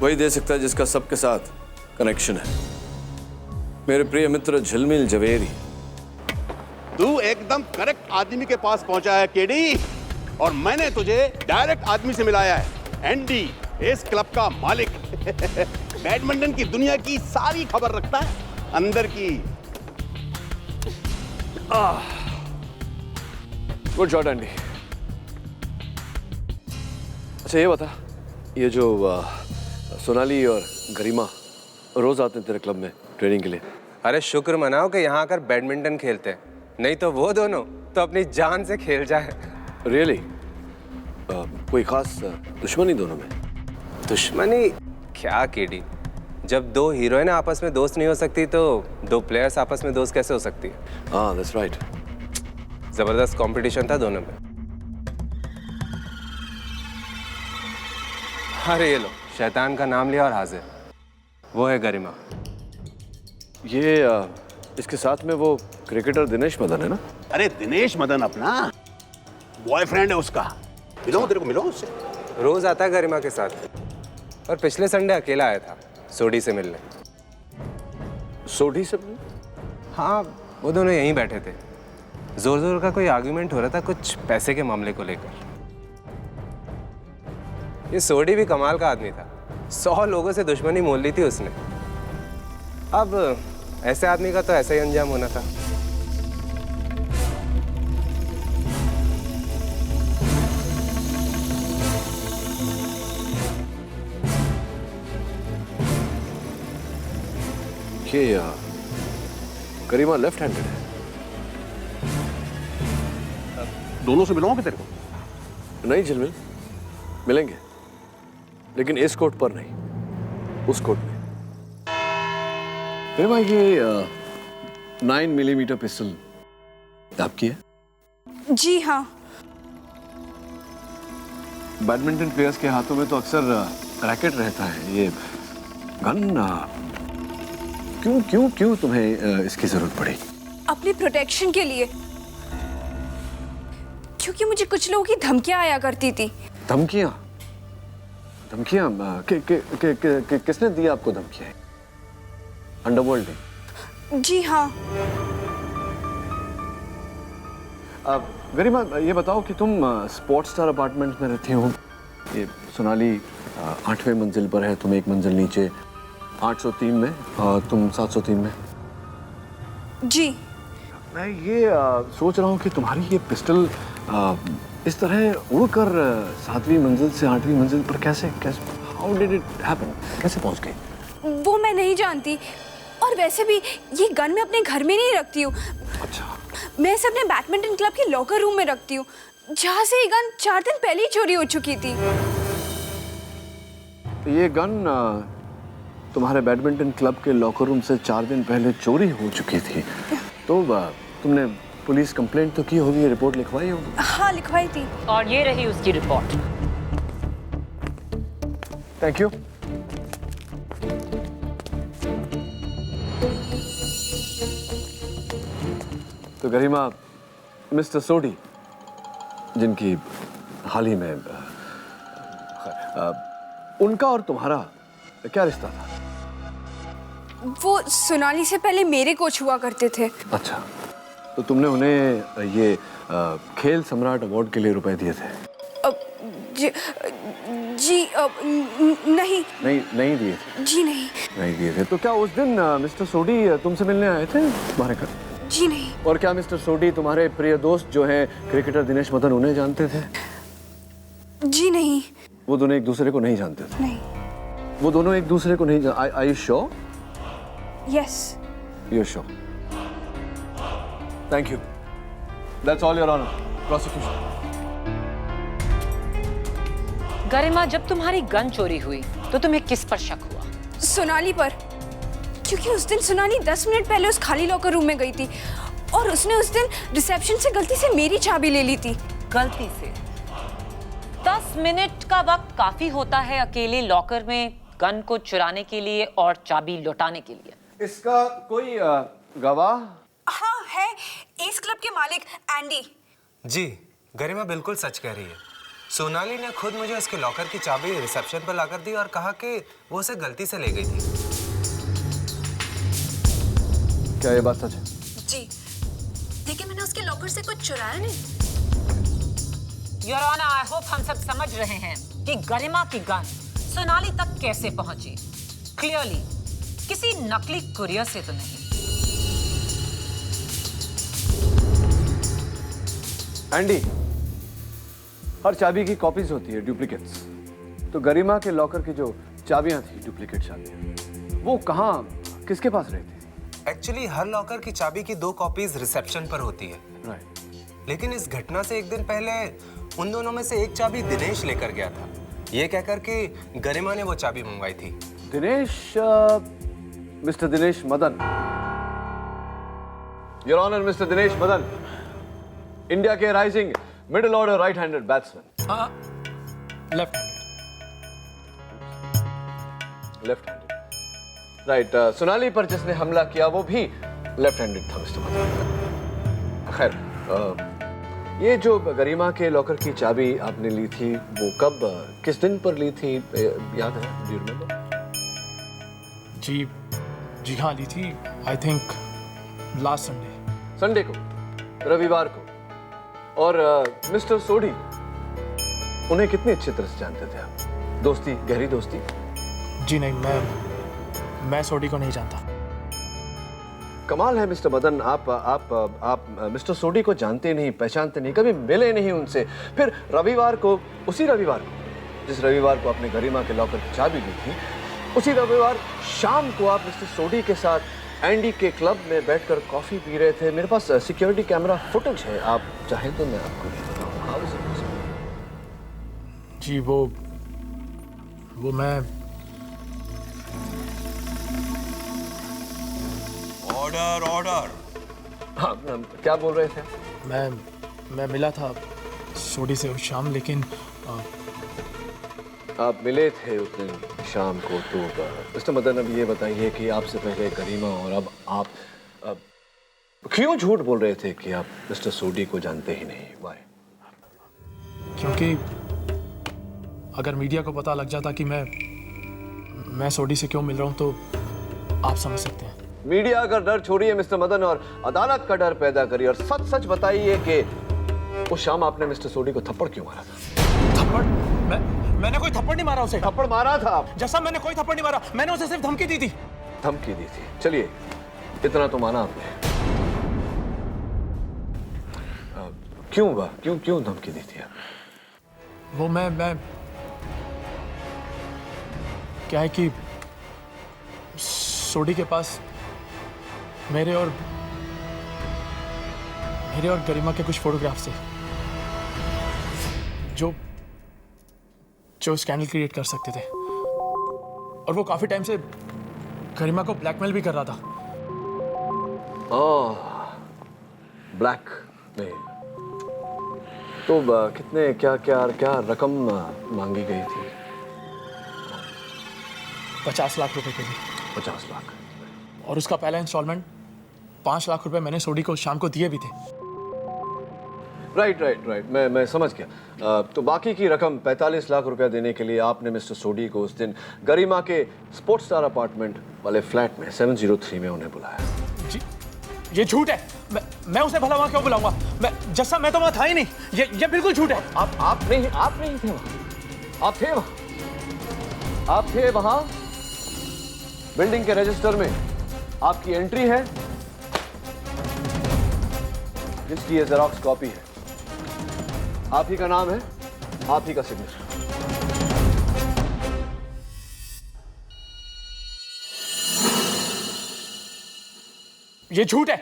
वही दे सकता है जिसका सबके साथ कनेक्शन है। मेरे प्रिय मित्र झिलमिल जवेरी। तू एकदम करेक्ट आदमी के पास पहुंचा है केडी, और मैंने तुझे डायरेक्ट आदमी से मिलाया है। एंडी, इस क्लब का मालिक। बैडमिंटन की दुनिया की सारी खबर रखता है, अंदर की। Good shot Andy. अच्छा ये बता, ये जो सोनाली और गरिमा रोज आते हैं तेरे क्लब में ट्रेनिंग के लिए? अरे शुक्र मनाओ कि यहाँ आकर बैडमिंटन खेलते हैं, नहीं तो वो दोनों तो अपनी जान से खेल जाए। रियली? कोई खास दुश्मनी दोनों में? दुश्मनी क्या केडी, जब 2 हीरोइन आपस में दोस्त नहीं हो सकती तो 2 प्लेयर्स आपस में दोस्त कैसे हो सकती है? हाँ, दैट्स राइट। जबरदस्त कंपटीशन था दोनों में। अरे ये लो, शैतान का नाम लिया और हाजिर, वो है गरिमा। ये इसके साथ में वो क्रिकेटर दिनेश मदन है ना? अरे दिनेश मदन अपना बॉयफ्रेंड है उसका। मिलो, तेरे को मिलो उससे। रोज आता है गरिमा के साथ, और पिछले संडे अकेला आया था सोडी से मिलने। सोडी से मिलने? हाँ, वो दोनों यहीं बैठे थे। जोर जोर का कोई आर्ग्यूमेंट हो रहा था कुछ पैसे के मामले को लेकर। ये सोडी भी कमाल का आदमी था, 100 लोगों से दुश्मनी मोल ली थी उसने। अब ऐसे आदमी का तो ऐसा ही अंजाम होना था। ये गरिमा लेफ्ट हैंडेड है। दोनों से मिलोगे तेरे को? नहीं झिलमिल, मिलेंगे, लेकिन इस कोर्ट पर नहीं, उस कोर्ट में। गरिमा, ये 9 मिलीमीटर पिस्टल आपकी है? जी हाँ। बैडमिंटन प्लेयर्स के हाथों में तो अक्सर रैकेट रहता है। ये गन क्यों तुम्हें इसकी जरूरत पड़ी? अपनी प्रोटेक्शन के लिए, क्योंकि मुझे कुछ लोगों की धमकियां आया करती थी। धमकियां? किसने दी आपको धमकियां? अंडरवर्ल्ड ने? जी हाँ। गरिमा, ये बताओ कि तुम स्पोर्ट्स स्टार अपार्टमेंट में रहती हो। ये सोनाली 8वें मंजिल पर है, तुम 1 मंजिल नीचे 803 में, तुम 703 में। जी। मैं ये सोच रहा हूँ कि तुम्हारी ये पिस्टल इस तरह उड़कर 7वीं मंजिल से 8वीं मंजिल पर कैसे हाउ डिड इट हैपन, कैसे पहुँच गई? वो मैं नहीं जानती, और वैसे भी ये गन मैं अपने घर में नहीं रखती हूँ। अच्छा। मैं इसे अपने बैडमिंटन क्लब के लॉकर रूम में रखती हूँ, जहाँ से ये गन 4 दिन पहले ही चोरी हो चुकी थी। ये गन तुम्हारे बैडमिंटन क्लब के लॉकर रूम से 4 दिन पहले चोरी हो चुकी थी, तो तुमने पुलिस कंप्लेंट तो की होगी, रिपोर्ट लिखवाई होगी? हाँ, लिखवाई थी। और ये रही उसकी रिपोर्ट। Thank you. तो गरिमा, मिस्टर सोडी, जिनकी हाल ही में उनका और तुम्हारा क्या रिश्ता था? वो सोनाली से पहले मेरे कोच हुआ करते थे। अच्छा, तो तुमने उन्हें ये खेल सम्राट अवार्ड के लिए रुपए दिए थे? जी नहीं दिए थे। जी नहीं दिए थे। तो क्या उस दिन मिस्टर सोडी तुमसे मिलने आए थे तुम्हारे घर? जी नहीं। और क्या मिस्टर सोडी तुम्हारे प्रिय दोस्त जो हैं क्रिकेटर दिनेश मदन उन्हें जानते थे? जी नहीं। वो दोनों एक दूसरे को नहीं जानते थे? नहीं। वो दोनों एक दूसरे को नहीं Are you sure? Yes. You're sure. Thank you. That's all, Your Honor. Prosecution. गरिमा, जब तुम्हारी गन चोरी हुई तो तुम्हें किस पर शक हुआ? सोनाली पर, क्योंकि उस दिन सोनाली 10 मिनट पहले उस खाली लॉकर रूम में गई थी और उसने उस दिन रिसेप्शन से गलती से मेरी चाबी ले ली थी। गलती से? 10 मिनट का वक्त काफी होता है अकेले लॉकर में गन को चुराने के लिए और चाबी लौटाने के लिए। इसका कोई गवाह? हाँ है, एस क्लब के मालिक एंडी। जी, गरिमा बिल्कुल सच कह रही है। सोनाली ने खुद मुझे उसके लॉकर की चाबी रिसेप्शन पर लाकर दी और कहा कि वो उसे गलती से ले गई थी। क्या ये बात सच है? जी, लेकिन मैंने उसके लॉकर से कुछ चुराया नहीं। योर ऑनर, आई होप हम सब समझ रहे हैं कि गरिमा की गन सोनाली तक कैसे पहुंची। क्लियरली किसी नकली कुरियर से तो नहीं। एंडी, हर चाबी की कॉपीज होती है, डुप्लीकेट्स। तो गरिमा के लॉकर की जो चाबियां थी, डुप्लीकेट चाबियां, वो कहाँ, किसके पास रहती थी? एक्चुअली हर लॉकर की चाबी की 2 कॉपीज रिसेप्शन पर होती है। राइट। लेकिन इस घटना से एक दिन पहले उन दोनों में से एक चाबी दिनेश लेकर गया था, ये कहकर कि गरिमा ने वो चाबी मंगवाई थी। Dinesh, Mr Dinesh Madan. Your honour, Mr Dinesh Madan, India के rising middle order right handed batsman. Left handed. Right. Sonali पर जिसने हमला किया वो भी लेफ्ट हैंडेड था मिस्टर मदन। खैर, ये जो गरिमा के लॉकर की चाबी आपने ली थी, वो कब, किस दिन पर ली थी, याद है? Do you remember? जी हाँ, ली थी। आई थिंक लास्ट संडे को, रविवार को। और मिस्टर सोडी, उन्हें कितनी अच्छी तरह से जानते थे आप? दोस्ती, गहरी दोस्ती? जी नहीं, मैं सोडी को नहीं जानता। कमाल है मिस्टर मदन, आप मिस्टर सोडी को जानते नहीं, पहचानते नहीं, कभी मिले नहीं उनसे। फिर रविवार को, उसी रविवार को, जिस रविवार को आपने गरिमा के लॉकर की चाबी ली थी, उसी रविवार शाम को आप मिस्टर सोडी के साथ एंडी के क्लब में बैठकर कॉफी पी रहे थे। मेरे पास सिक्योरिटी कैमरा फुटेज है, आप चाहें तो मैं आपको दे देता हूँ। How is it? जी वो मैं ऑर्डर। हाँ, क्या बोल रहे थे? मैं मिला था सोडी से उस शाम, लेकिन आप मिले थे उस दिन शाम को। तो मिस्टर मदन, अब ये बताइए कि आपसे पहले गरिमा और अब आप क्यों झूठ बोल रहे थे कि आप मिस्टर सोडी को जानते ही नहीं? वाई? क्योंकि अगर मीडिया को पता लग जाता कि मैं सोडी से क्यों मिल रहा हूं तो आप समझ सकते हैं। मीडिया का डर छोड़िए मिस्टर मदन और अदालत का डर पैदा करिए, और सच सच बताइए कि उस शाम आपने मिस्टर सोडी को थप्पड़ क्यों मारा था? थप्पड़? मैंने कोई थप्पड़ नहीं मारा उसे। थप्पड़ मारा था आप? जैसा मैंने कोई थप्पड़ नहीं मारा, मैंने उसे सिर्फ धमकी दी थी। धमकी दी थी? चलिए, इतना तो माना आपने। क्यों हुआ? क्यों धमकी दी थी? वो मैं क्या है कि सोडी के पास मेरे और गरिमा के कुछ फोटोग्राफ्स थे जो स्कैंडल क्रिएट कर सकते थे, और वो काफी टाइम से गरिमा को ब्लैकमेल भी कर रहा था। ब्लैकमेल। तो कितने क्या रकम मांगी गई थी? 50 लाख रुपए के लिए। 50 लाख। और उसका पहला इंस्टॉलमेंट 5 लाख रुपए मैंने सोडी को शाम को दिए भी थे। राइट। मैं समझ गया। तो बाकी की रकम 45 लाख रुपया देने के लिए आपने मिस्टर सोडी को उस दिन गरिमा के स्पोर्ट्स स्टार अपार्टमेंट वाले फ्लैट में 703 में उन्हें बुलाया। जी, ये झूठ है। मैं उसे भला वहां क्यों बुलाऊंगा? मैं तो वहां था ही नहीं। ये बिल्कुल झूठ है। आप नहीं थे वहां। आप थे वहां। बिल्डिंग के रजिस्टर में आपकी एंट्री है, जिसकी ये जेरॉक्स कॉपी है। आप ही का नाम है, आप ही का सिग्नेचर। ये झूठ है।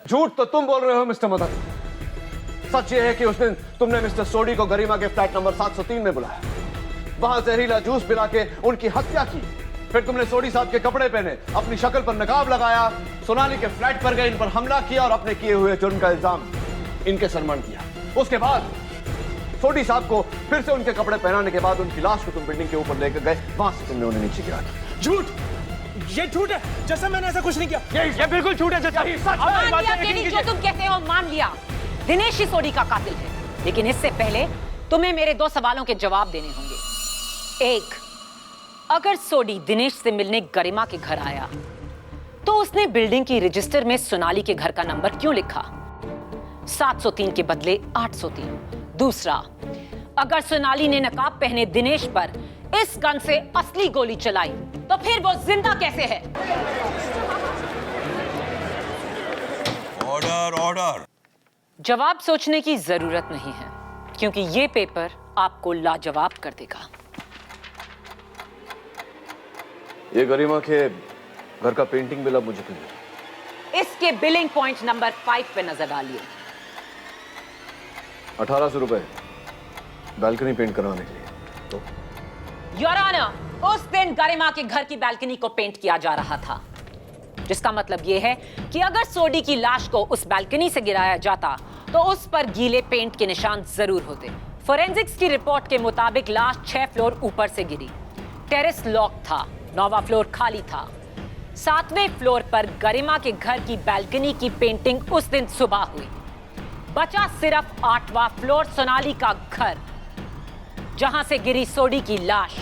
झूठ तो तुम बोल रहे हो मिस्टर मदन। सच ये है कि उस दिन तुमने मिस्टर सोडी को गरिमा के फ्लैट नंबर 703 में बुलाया, वहां जहरीला जूस पिला के उनकी हत्या की। फिर तुमने सोडी साहब के कपड़े पहने, अपनी शक्ल पर नकाब लगाया, सोनाली के फ्लैट पर गए, इन पर हमला किया और अपने किए हुए जुर्म का इल्जाम इनके सरमन किया। उसके बाद सोडी साहब को फिर से उनके कपड़े पहनाने के बाद उनकी लाश को तुम बिल्डिंग के ऊपर लेकर गए, वहां से तुमने उन्हें नीचे गिरा दिया। झूठ। ये झूठ है। जैसा मैंने ऐसा कुछ नहीं किया। ये बिल्कुल झूठ है। जो तुम कहते हो मान लिया, दिनेश ही सोडी का कातिल है। लेकिन इससे पहले तुम्हें मेरे 2 सवालों के जवाब देने होंगे। एक, अगर सोडी दिनेश से मिलने गरिमा के घर आया तो उसने बिल्डिंग की रजिस्टर में सोनाली के घर का नंबर क्यों लिखा? 703 के बदले 803। दूसरा, अगर सोनाली ने नकाब पहने दिनेश पर इस गन से असली गोली चलाई तो फिर वो जिंदा कैसे है? ऑर्डर। जवाब सोचने की जरूरत नहीं है, क्योंकि ये पेपर आपको लाजवाब कर देगा। ये गरिमा के घर का पेंटिंग बिल अब मुझे क्यों? इसके बिलिंग पॉइंट नंबर 5 पे नजर डालिए। 1800 रुपए बालकनी पेंट करवाने के लिए। तो योर ऑनर, उस दिन गरिमा के घर की बालकनी को पेंट किया जा रहा था, जिसका मतलब यह है कि अगर सोडी की लाश को उस बालकनी से गिराया जाता तो उस पर गीले पेंट के निशान जरूर होते। फोरेंसिक्स की रिपोर्ट के मुताबिक लाश 6 फ्लोर ऊपर से गिरी। टेरेस लॉक था, 9वां फ्लोर खाली था। 7वें फ्लोर पर गरिमा के घर की बालकनी की पेंटिंग उस दिन सुबह हुई। बचा सिर्फ 8वां फ्लोर सोनाली का घर, जहां से गिरी सोडी की लाश।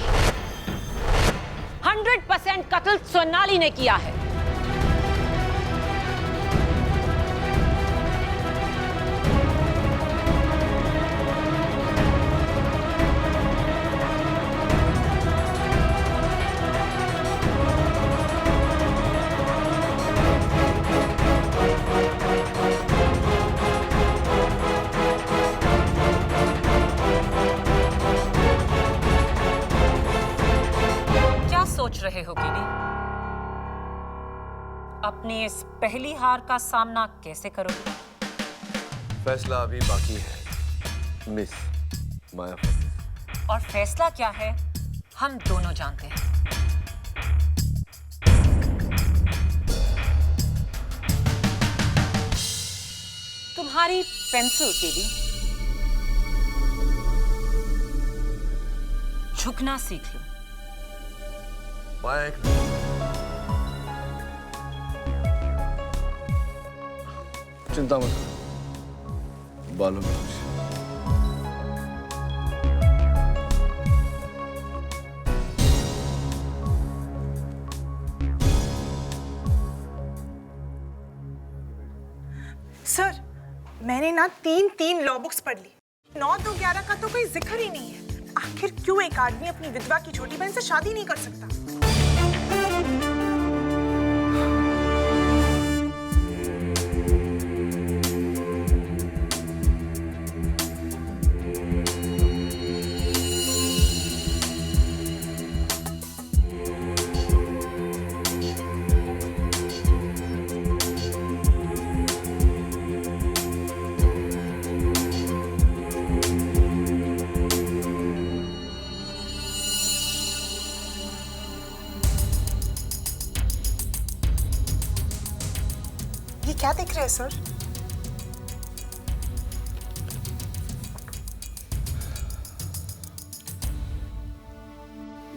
100% कत्ल सोनाली ने किया है। सोच रहे हो कीडी? अपनी इस पहली हार का सामना कैसे करोगे? फैसला अभी बाकी है मिस माया। और फैसला क्या है हम दोनों जानते हैं। तुम्हारी पेंसिल कीडी, झुकना सीख लो। चिंता मत करो, बालों में कुछ। सर, मैंने ना 3 लॉ बुक्स पढ़ ली। 9, 2, 11 का तो कोई जिक्र ही नहीं है। आखिर क्यों एक आदमी अपनी विधवा की छोटी बहन से शादी नहीं कर सकता? ये क्या देख रहे हैं सर?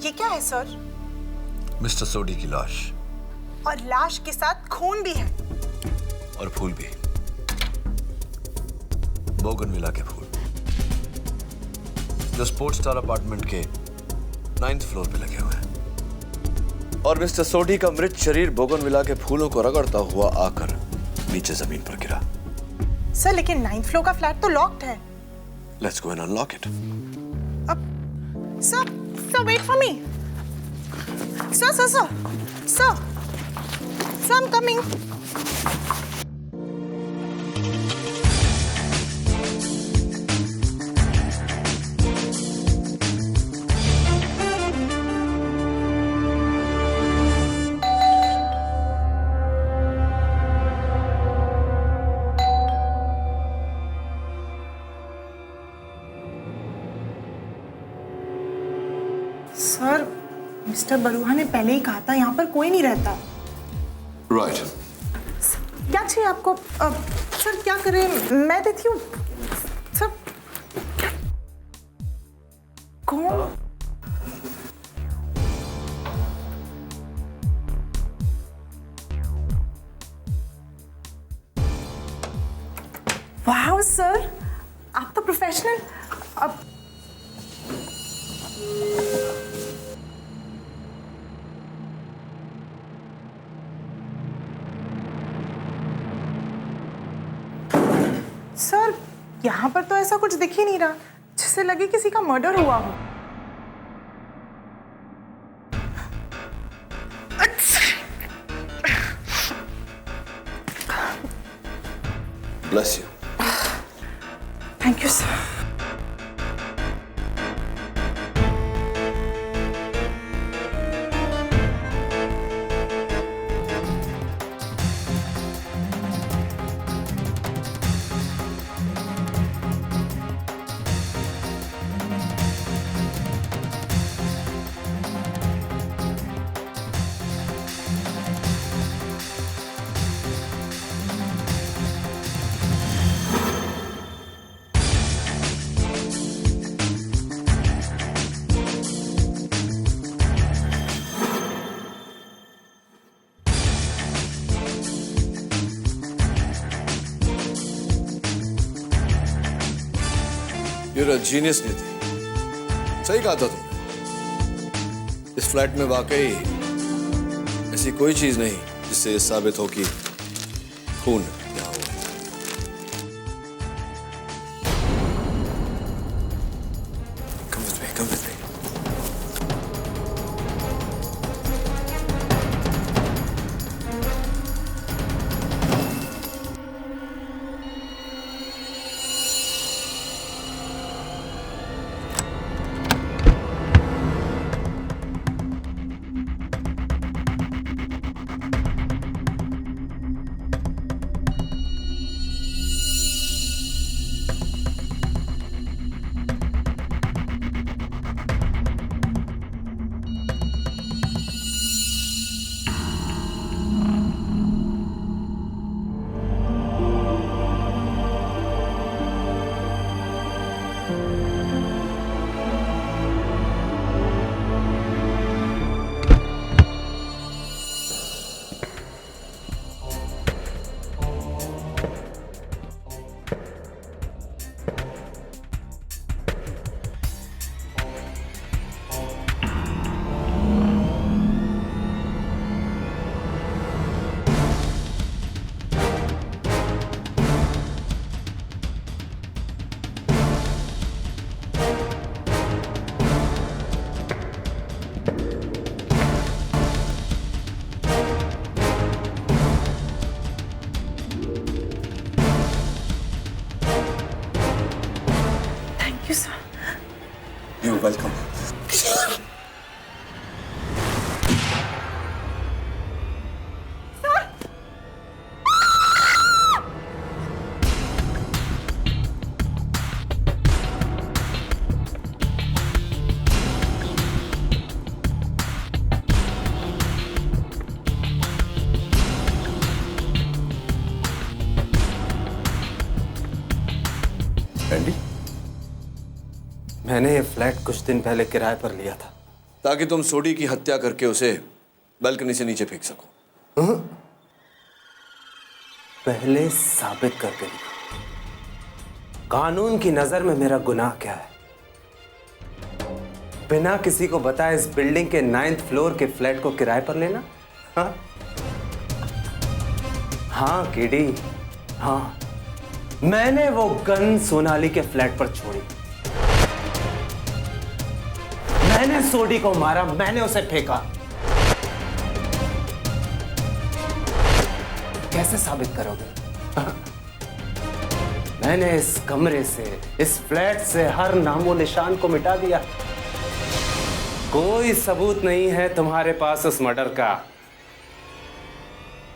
ये क्या है सर? मिस्टर सोडी की लाश। और लाश के साथ खून भी है। और फूल भी, बोगनविला के फूल, जो स्पोर्ट्स स्टार अपार्टमेंट के 9th फ्लोर पे लगे हुए हैं। और मिस्टर सोडी का मृत शरीर बोगनविला के फूलों को रगड़ता हुआ आकर नीचे जमीन पर गिरा। सर लेकिन 9th फ्लोर का फ्लैट तो लॉक्ड है। Let's go and unlock it. Sir, wait for me. Sir, I'm coming. Sir, mister Barua ने पहले ही कहा था यहाँ पर कोई नहीं रहता। राइट। क्या चाहिए आपको? सर क्या करें, मैं देती हूँ। सर कौन? वाह सर, आप तो प्रोफेशनल। अब सर यहाँ पर तो ऐसा कुछ दिख ही नहीं रहा जिससे लगे किसी का मर्डर हुआ हो। Bless you. Thank you sir. You're a genius, नीति। सही कहा था तुमने। इस फ्लैट में वाकई ऐसी कोई चीज नहीं जिससे ये साबित हो कि खून यहाँ हुआ है। Come with me, come with me. You're welcome. Andy, मैंने ये फ्लैट कुछ दिन पहले किराए पर लिया था ताकि तुम सोडी की हत्या करके उसे बालकनी से नीचे फेंक सको। पहले साबित करके दिखा, कानून की नजर में मेरा गुनाह क्या है। बिना किसी को बताए इस बिल्डिंग के 9th फ्लोर के फ्लैट को किराए पर लेना? हाँ किडी, हाँ, मैंने वो गन सोनाली के फ्लैट पर छोड़ी। मैंने सोडी को मारा, मैंने उसे फेंका। कैसे साबित करोगे? मैंने इस कमरे से, इस फ्लैट से हर नामो निशान को मिटा दिया। कोई सबूत नहीं है तुम्हारे पास उस मर्डर का।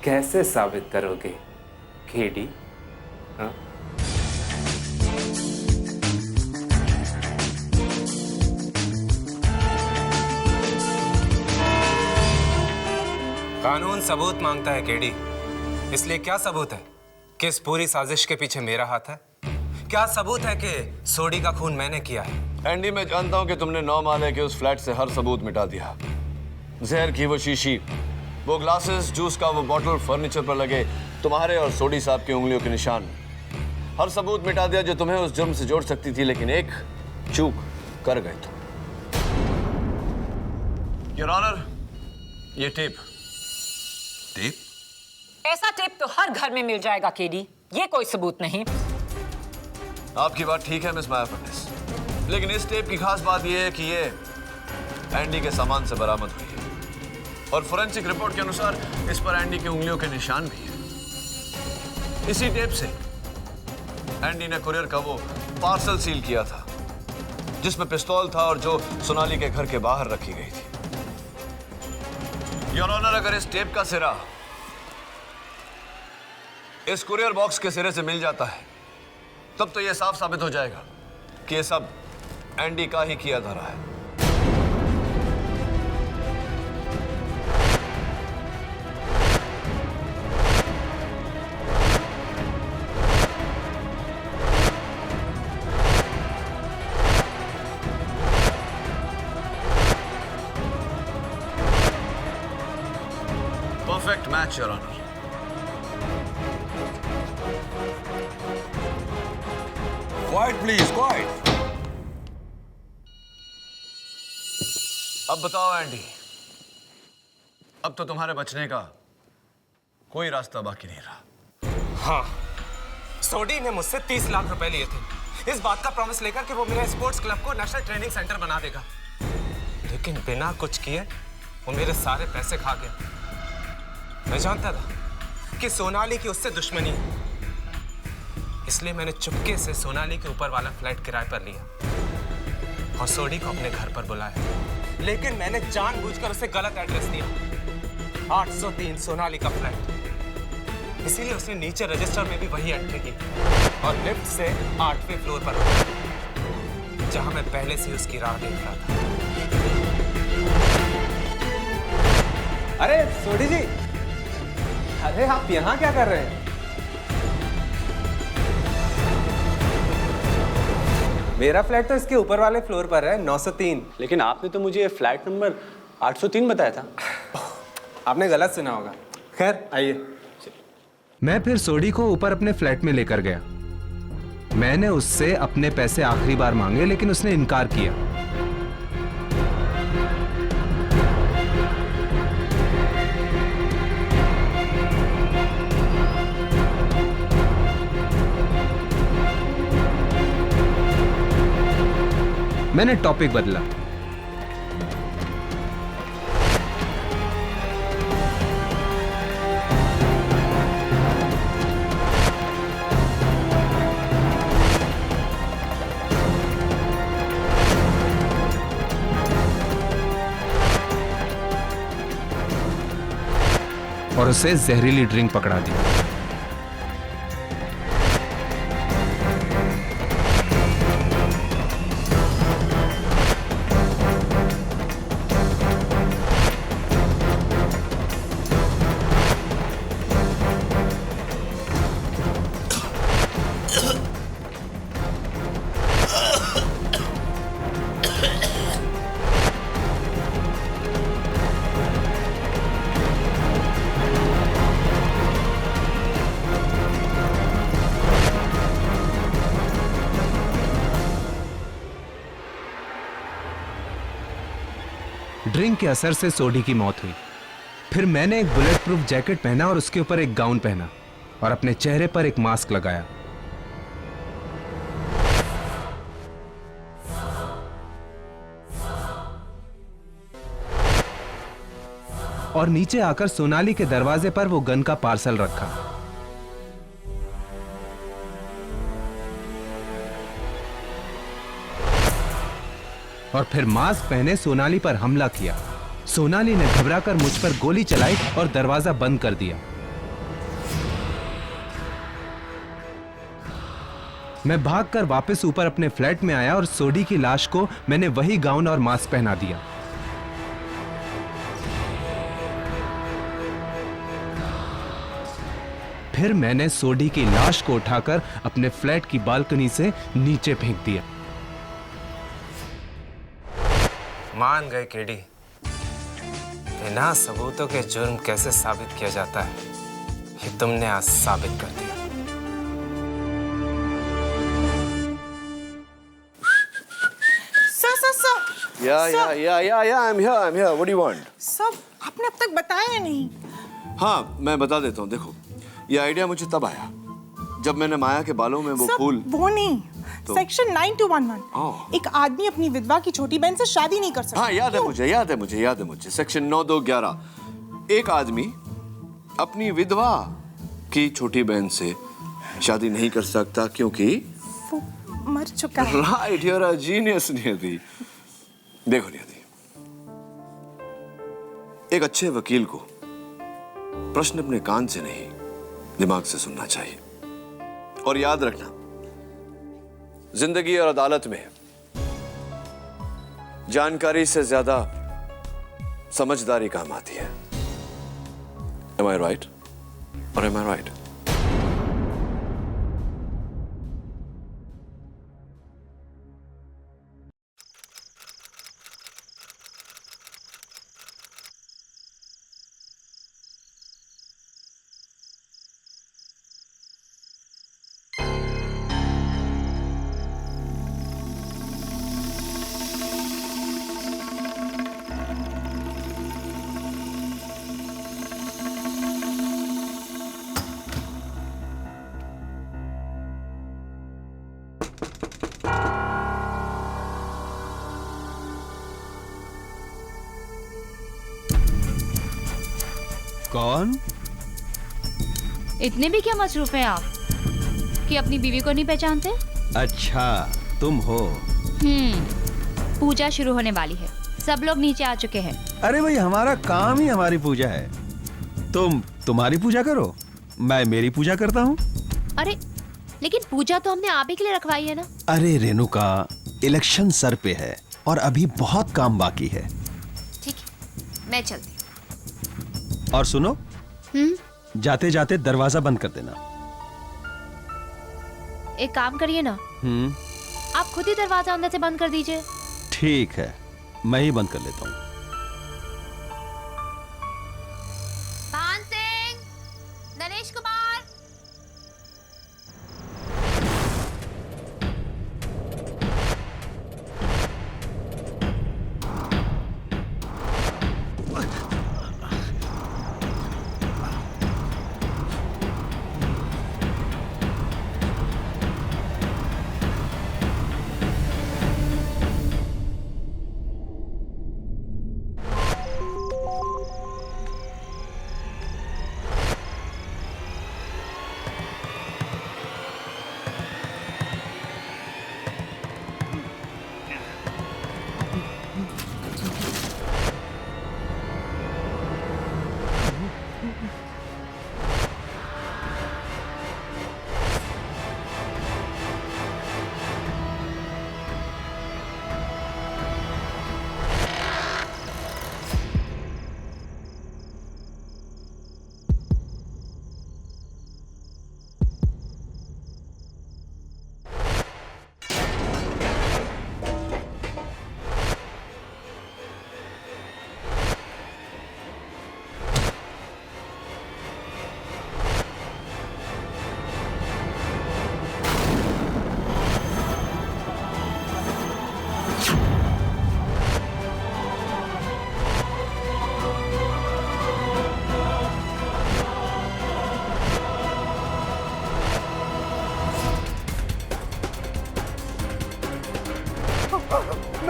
कैसे साबित करोगे केडी? हाँ? कानून सबूत मांगता है केडी, इसलिए क्या सबूत है कि इस पूरी साजिश के पीछे मेरा हाथ है? क्या सबूत है कि सोडी का खून मैंने किया है? एंडी, मैं जानता हूं कि तुमने 9 माले के उस फ्लैट से हर सबूत मिटा दिया। जहर की वो शीशी, वो ग्लासेस, जूस का वो बॉटल, फर्नीचर पर लगे तुम्हारे और सोडी साहब की उंगलियों के निशान, हर सबूत मिटा दिया जो तुम्हें उस जुर्म से जोड़ सकती थी। लेकिन एक चूक कर गए तुम। योर ऑनर, ये टेप। टेप? ऐसा टेप तो हर घर में मिल जाएगा केडी, ये कोई सबूत नहीं। आपकी बात ठीक है मिस माया फडनेस, लेकिन इस टेप की खास बात यह है कि ये एंडी के सामान से बरामद हुई है और फोरेंसिक रिपोर्ट के अनुसार इस पर एंडी की उंगलियों के निशान भी हैं। इसी टेप से एंडी ने कुरियर का वो पार्सल सील किया था जिसमें पिस्तौल था और जो सोनाली के घर के बाहर रखी गई थी। योर ऑनर, अगर इस टेप का सिरा इस कुरियर बॉक्स के सिरे से मिल जाता है तब तो यह साफ साबित हो जाएगा कि यह सब एंडी का ही किया धरा है। Perfect match, Your Honor. Quiet, please, quiet. अब बताओ एंडी, अब तो तुम्हारे बचने का कोई रास्ता बाकी नहीं रहा। हाँ, सोडी ने मुझसे 30 लाख रुपए लिए थे इस बात का प्रॉमिस लेकर कि वो मेरे स्पोर्ट्स क्लब को नेशनल ट्रेनिंग सेंटर बना देगा, लेकिन बिना कुछ किए वो मेरे सारे पैसे खा गया। मैं जानता था कि सोनाली की उससे दुश्मनी है, इसलिए मैंने चुपके से सोनाली के ऊपर वाला फ्लैट किराए पर लिया और सोडी को अपने घर पर बुलाया। लेकिन मैंने जानबूझकर उसे गलत एड्रेस दिया, 803 सोनाली का फ्लैट। इसीलिए उसने नीचे रजिस्टर में भी वही एंट्री की और लिफ्ट से 8वें फ्लोर पर उतरा, जहां मैं पहले से उसकी राह देख रहा था। अरे सोडी जी, अरे आप यहाँ क्या कर रहे हैं? मेरा फ्लैट तो इसके ऊपर वाले फ्लोर पर है, 903। लेकिन आपने तो मुझे फ्लैट नंबर 803 बताया था। आपने गलत सुना होगा। खैर आइए। मैं फिर सोडी को ऊपर अपने फ्लैट में लेकर गया। मैंने उससे अपने पैसे आखिरी बार मांगे लेकिन उसने इनकार किया। मैंने टॉपिक बदला। और उसे जहरीली ड्रिंक पकड़ा दी। ड्रिंक के असर से सोडी की मौत हुई। फिर मैंने एक बुलेट प्रूफ जैकेट पहना और उसके ऊपर एक गाउन पहना और अपने चेहरे पर एक मास्क लगाया। और नीचे आकर सोनाली के दरवाजे पर वो गन का पार्सल रखा। और फिर मास्क पहने सोनाली पर हमला किया। सोनाली ने घबराकर मुझ पर गोली चलाई और दरवाजा बंद कर दिया। मैं भागकर वापस ऊपर अपने फ्लैट में आया और सोडी की लाश को मैंने वही गाउन और मास्क पहना दिया। फिर मैंने सोडी की लाश को उठाकर अपने फ्लैट की बालकनी से नीचे फेंक दिया। मान गए केडी, बिना सबूतों के जुर्म कैसे साबित किया जाता है, ये तुमने आज साबित कर दिया। Sir I'm here. What do you want? Sir, आपने अब तक बताया नहीं। हाँ, मैं बता देता हूँ। देखो, ये आइडिया मुझे तब आया जब मैंने माया के बालों में वो फूल। वो नहीं, तो? सेक्शन 9211। एक आदमी अपनी विधवा की छोटी बहन से शादी नहीं कर सकता। हाँ, याद है मुझे। सेक्शन 9211। एक आदमी अपनी विधवा की छोटी बहन से शादी नहीं कर सकता क्योंकि वो मर चुका है। Right, you are a genius Niyati. देखो नियति, एक अच्छे वकील को प्रश्न अपने कान से नहीं, दिमाग से सुनना चाहिए। और याद रखना, जिंदगी और अदालत में जानकारी से ज्यादा समझदारी काम आती है। Am I right? Or am I right? कौन? इतने भी क्या मसरूफ हैं आप कि अपनी बीवी को नहीं पहचानते? अच्छा, तुम हो। पूजा शुरू होने वाली है, सब लोग नीचे आ चुके हैं। अरे भाई, हमारा काम ही हमारी पूजा है। तुम तुम्हारी पूजा करो, मैं मेरी पूजा करता हूँ। अरे लेकिन पूजा तो हमने आप ही के लिए रखवाई है ना। अरे रेणुका, इलेक्शन सर पे है और अभी बहुत काम बाकी है। ठीक है, मैं चलती हूँ। और सुनो, जाते जाते दरवाजा बंद कर देना। एक काम करिए ना, आप खुद ही दरवाजा अंदर से बंद कर दीजिए। ठीक है, मैं ही बंद कर लेता हूँ। पान सिंह, नरेश कुमार।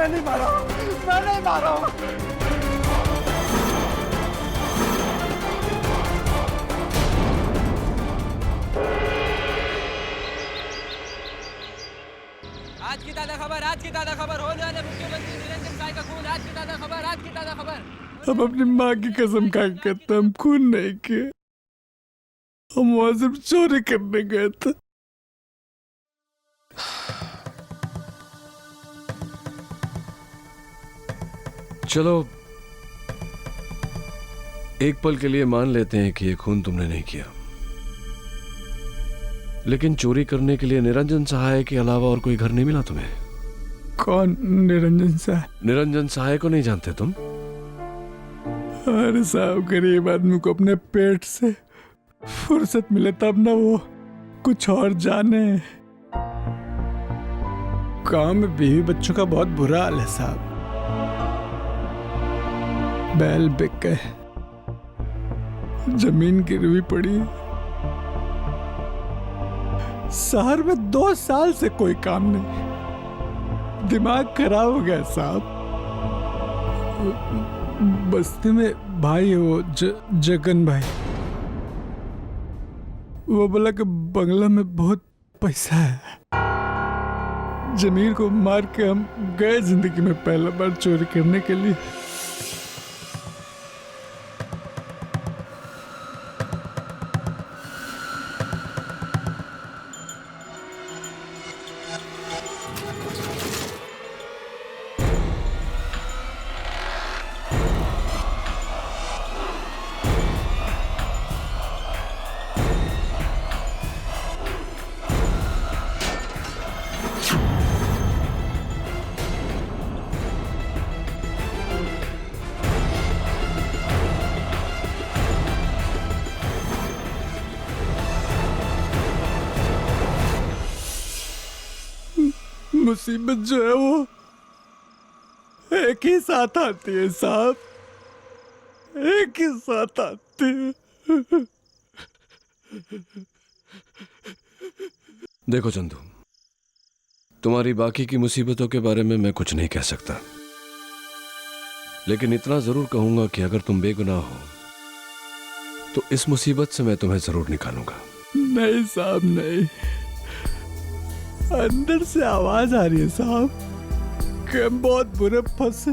मैं नहीं मारा हूँ, मैं नहीं मारा हूँ। आज की ताज़ा खबर, आज की ताज़ा खबर, होने वाले मुख्यमंत्री निरंजन साय का खून। आज की ताज़ा खबर, आज की ताज़ा खबर। हम अपनी माँ की कसम खा के कहते हम खून नहीं किए, हम वहां सिर्फ चोरी करने गए थे। चलो एक पल के लिए मान लेते हैं कि ये खून तुमने नहीं किया, लेकिन चोरी करने के लिए निरंजन सहाय के अलावा और कोई घर नहीं मिला तुम्हें? कौन निरंजन सहाय? निरंजन सहाय को नहीं जानते तुम? अरे साहब, गरीब आदमी को अपने पेट से फुर्सत मिले तब ना वो कुछ और जाने। गांव में बीवी बच्चों का बहुत बुरा हाल है साहब। बैल बिक गए, जमीन गिरवी पड़ी, शहर में 2 साल से कोई काम नहीं, दिमाग खराब हो गया साहब। बस्ती में भाई है वो जगन भाई, वो बोला कि बंगला में बहुत पैसा है। जमीर को मार के हम गए जिंदगी में पहला बार चोरी करने के लिए। मुसीबत जो है वो एक ही साथ आती है साहब, एक ही साथ आती है। देखो चंदू, तुम्हारी बाकी की मुसीबतों के बारे में मैं कुछ नहीं कह सकता, लेकिन इतना जरूर कहूंगा कि अगर तुम बेगुनाह हो तो इस मुसीबत से मैं तुम्हें जरूर निकालूंगा। नहीं साहब नहीं, अंदर से आवाज आ रही है साहब कि हम बहुत बुरे फंसे,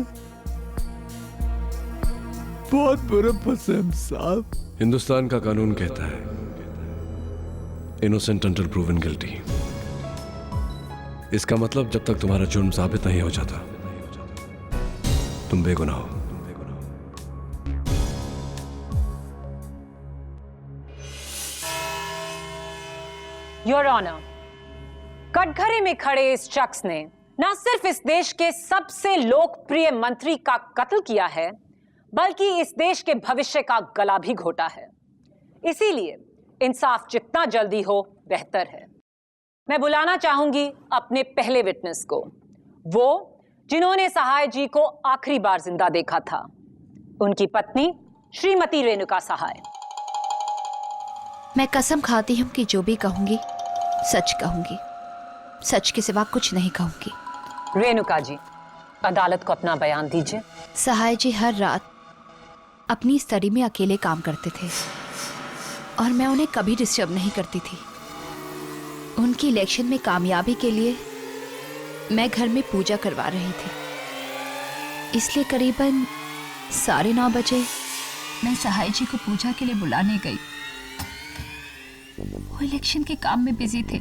बहुत बुरे फंसे हम साहब। हिंदुस्तान का कानून कहता है इनोसेंट अंटिल प्रूवन गिल्टी। इसका मतलब जब तक तुम्हारा जुर्म साबित नहीं हो जाता तुम बेगुनाह हो। योर ऑनर, कटघरे में खड़े इस शख्स ने न सिर्फ इस देश के सबसे लोकप्रिय मंत्री का कत्ल किया है, बल्कि इस देश के भविष्य का गला भी घोटा है। इसीलिए इंसाफ जितना जल्दी हो बेहतर है। मैं बुलाना चाहूंगी अपने पहले विटनेस को, वो जिन्होंने सहाय जी को आखिरी बार जिंदा देखा था, उनकी पत्नी श्रीमती रेणुका सहाय। मैं कसम खाती हूँ कि जो भी कहूंगी सच कहूंगी, सच के सिवा कुछ नहीं कहूंगी। रेणुका जी, अदालत को अपना बयान दीजिए। सहाय जी हर रात अपनी स्टडी में अकेले काम करते थे और मैं उन्हें कभी डिस्टर्ब नहीं करती थी। उनकी इलेक्शन में कामयाबी के लिए मैं घर में पूजा करवा रही थी, इसलिए करीबन 9:30 बजे मैं सहाय जी को पूजा के लिए बुलाने गई। वो इलेक्शन के काम में बिजी थे।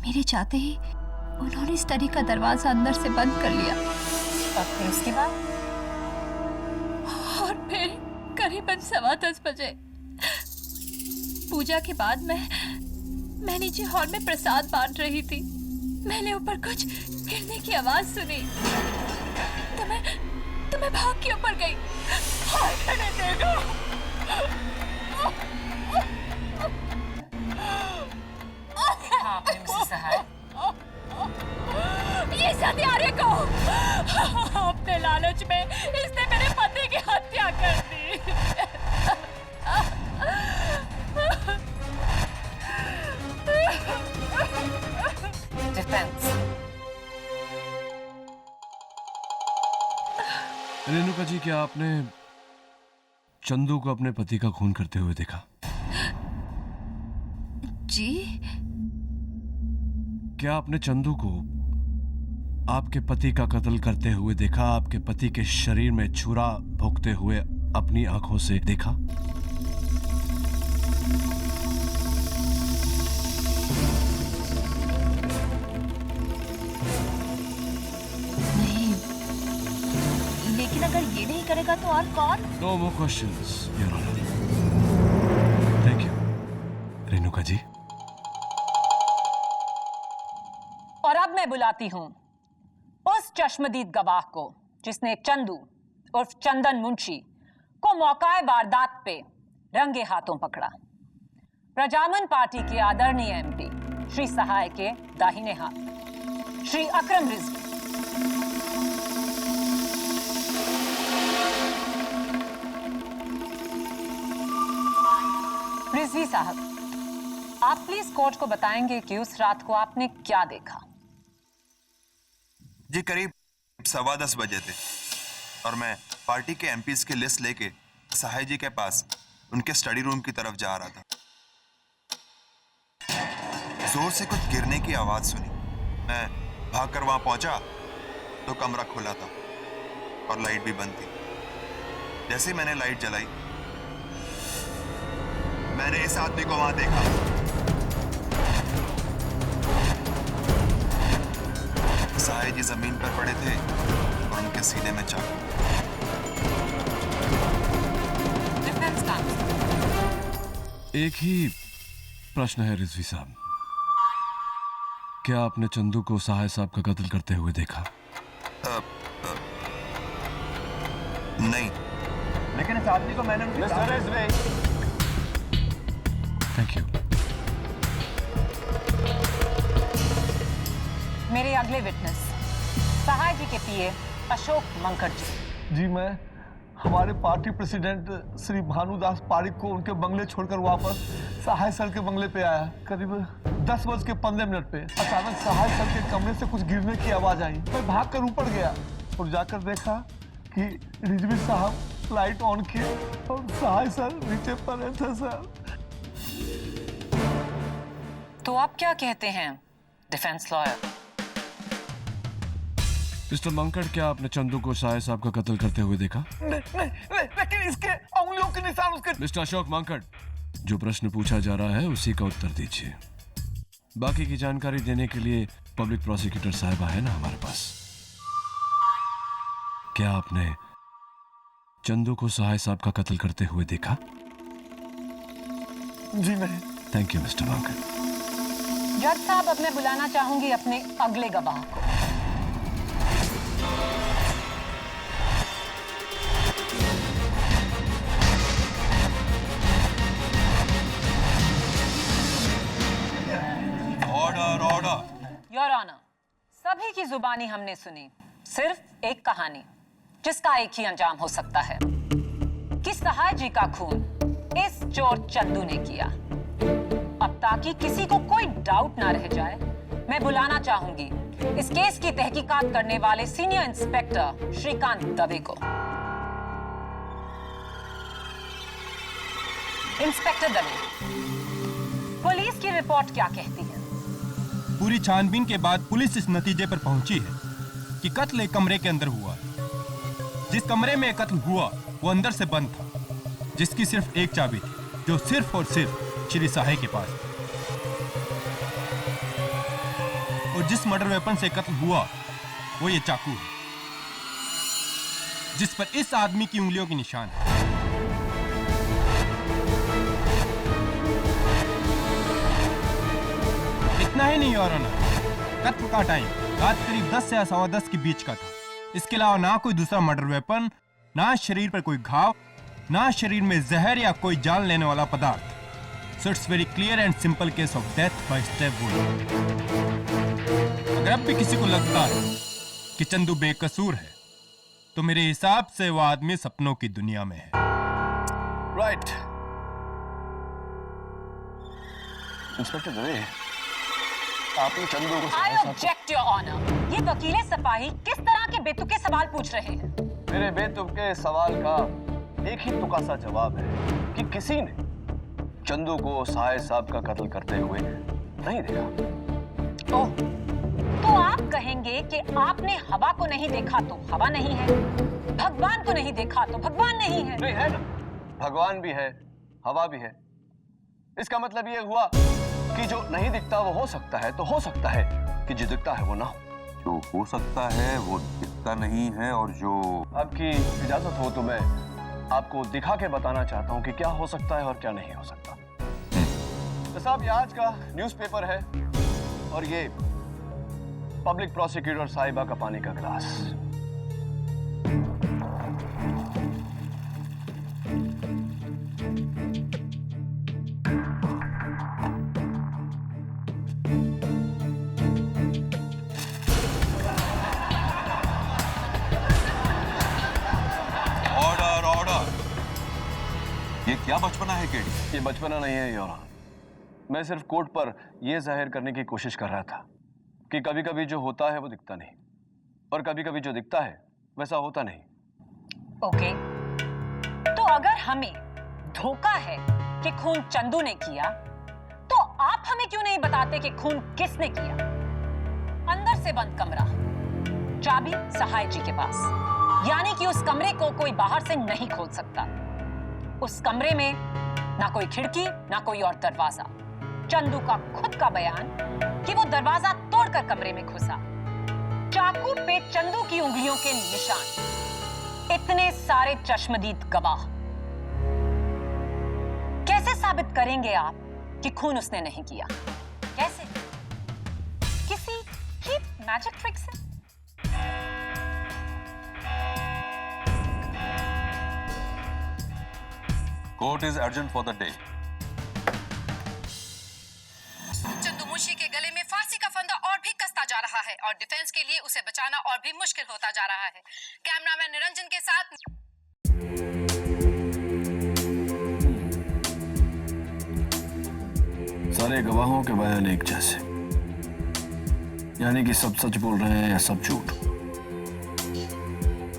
मेरे चाहते ही उन्होंने स्टडी का दरवाजा अंदर से बंद कर लिया। और फिर उसके बाद? और फिर करीबन 10:15 बजे पूजा के बाद मैं नीचे हॉल में प्रसाद बांट रही थी। मैंने ऊपर कुछ गिरने की आवाज सुनी तो मैं भाग के ऊपर गई। हाय मैंने देखा इसने मेरे पति की हत्या कर दी। डिफेंस। रेणुका जी, क्या आपने चंदू को अपने पति का खून करते हुए देखा? जी? क्या आपने चंदू को आपके पति का कत्ल करते हुए देखा? आपके पति के शरीर में छुरा भोंकते हुए अपनी आंखों से देखा? नहीं, लेकिन अगर ये नहीं करेगा तो और कौन? No more questions, your honour. Thank you Renuka ji. और अब मैं बुलाती हूं उस चश्मदीद गवाह को जिसने चंदू उर्फ चंदन मुंशी को मौकाए वारदात पे रंगे हाथों पकड़ा। प्रजामन पार्टी के आदरणीय एमपी श्री सहाय के दाहिने हाथ श्री अकरम रिजवी। रिजवी साहब, आप प्लीज कोर्ट को बताएंगे कि उस रात को आपने क्या देखा? जी करीब 10:15 बजे थे और मैं पार्टी के एमपीज की लिस्ट लेके सहाय जी के पास उनके स्टडी रूम की तरफ जा रहा था। जोर से कुछ गिरने की आवाज सुनी। मैं भागकर वहां पहुंचा तो कमरा खुला था और लाइट भी बंद थी। जैसे ही मैंने लाइट जलाई, मैंने इस आदमी को वहां देखा। सहाय जी जमीन पर पड़े थे और उनके सीने में चाकू। एक ही प्रश्न है रिजवी साहब, क्या आपने चंदू को सहाय साहब का कत्ल करते हुए देखा? नहीं, लेकिन इस आदमी को मैंने थैंक यू। मेरे अगले विटनेस सहाय जी के पीए अशोक मंकड़ जी। जी, मैं हमारे पार्टी प्रेसिडेंट श्री भानुदास पारिक को उनके बंगले छोड़कर वापस सहाय सर के बंगले पे आया। करीब 10:15 पे अचानक सहाय सर के कमरे से कुछ गिरने की आवाज आई। मैं भागकर ऊपर गया और जाकर देखा कि रिजवी साहब लाइट ऑन किए और सहाय सर नीचे पड़े थे सर। तो आप क्या कहते हैं डिफेंस लॉयर? मिस्टर मंकड़, क्या आपने चंदू को सहाय साहब का कत्ल करते हुए देखा? नहीं, लेकिन इसके उंगलियों के निशान उसके। मिस्टर अशोक मंकड़, जो प्रश्न पूछा जा रहा है उसी का उत्तर दीजिए। बाकी की जानकारी देने के लिए पब्लिक प्रोसिक्यूटर साहिबा है ना हमारे पास। क्या आपने चंदू को सहाय साहब का कत्ल करते हुए देखा? जी नहीं। Thank you Mr Mankad. जज साहब, अब मैं बुलाना चाहूंगी अपने अगले गवाह को। Order order. योर ऑनर, सभी की जुबानी हमने सुनी सिर्फ एक कहानी जिसका एक ही अंजाम हो सकता है कि सहाय जी का खून इस चोर चंदू ने किया। अब ताकि किसी को कोई डाउट ना रह जाए, मैं बुलाना चाहूंगी इस केस की तहकीकात करने वाले सीनियर इंस्पेक्टर श्रीकांत दवे को। इंस्पेक्टर दवे, पुलिस की रिपोर्ट क्या कहती है? पूरी छानबीन के बाद पुलिस इस नतीजे पर पहुंची है कि कत्ल एक कमरे के अंदर हुआ। जिस कमरे में कत्ल हुआ वो अंदर से बंद था, जिसकी सिर्फ एक चाबी थी, जो सिर्फ और सिर्फ श्री सहाय के पास। और जिस मर्डर वेपन से कत्ल हुआ वो ये चाकू है, जिस पर इस आदमी की उंगलियों के निशान है। इतना ही नहीं योर ऑनर, कत्ल का टाइम रात करीब 10 से 10:15 के बीच का था। इसके अलावा ना कोई दूसरा मर्डर वेपन, ना शरीर पर कोई घाव, ना शरीर में जहर या कोई जान लेने वाला पदार्थ। So it's very clear and simple case of death by step wound. अगर अब भी किसी को लगता है कि चंदू बेकसूर है, तो मेरे हिसाब से वो आदमी सपनों की दुनिया में है। राइट। इंस्पेक्टर दवे, आपने चंदू को I object, Your Honor. ये वकीले सपाही किस तरह के बेतुके सवाल पूछ रहे हैं? मेरे बेतुके सवाल का एक ही तुका सा जवाब है कि किसी ने चंदू को साहिब साहब का कत्ल करते हुए नहीं देखा। ओह, तो आप कहेंगे कि आपने हवा को नहीं देखा तो हवा नहीं है, भगवान को नहीं देखा तो भगवान नहीं है। नहीं है ना, भगवान भी है, हवा भी है। इसका मतलब ये हुआ कि जो नहीं दिखता वो हो सकता है, तो हो सकता है कि जो दिखता है वो ना हो। जो हो सकता है वो दिखता नहीं है, और जो आपकी इजाजत हो तो मैं आपको दिखा के बताना चाहता हूँ कि क्या हो सकता है और क्या नहीं हो सकता। तो साहब, ये आज का न्यूज़पेपर है और ये पब्लिक प्रोसिक्यूटर साहिबा का पानी का गिलास। Order order. ये क्या बचपना है केडी? ये बचपना नहीं है योर ऑनर। मैं सिर्फ कोर्ट पर यह जाहिर करने की कोशिश कर रहा था कि कभी कभी जो होता है वो दिखता नहीं, और कभी कभी जो दिखता है वैसा होता नहीं। ओके, तो अगर हमें धोखा है कि खून चंदू ने किया, तो आप हमें क्यों नहीं बताते कि खून किसने किया? अंदर से बंद कमरा, चाबी सहाय जी के पास, यानी कि उस कमरे को कोई बाहर से नहीं खोल सकता। उस कमरे में ना कोई खिड़की ना कोई और दरवाजा। चंदू का खुद का बयान कि वो दरवाजा तोड़कर कमरे में घुसा। चाकू पे चंदू की उंगलियों के निशान। इतने सारे चश्मदीद गवाह। कैसे साबित करेंगे आप कि खून उसने नहीं किया? कैसे? किसी की मैजिक ट्रिक से? Court is urgent for the day. Chandu Munshi के गले में फांसी का फंदा और भी कसता जा रहा है और डिफेंस के लिए उसे बचाना और भी मुश्किल होता जा रहा है। कैमरामैन निरंजन के साथ सारे गवाहों के बयान एक जैसे, यानी कि सब सच बोल रहे हैं या सब झूठ।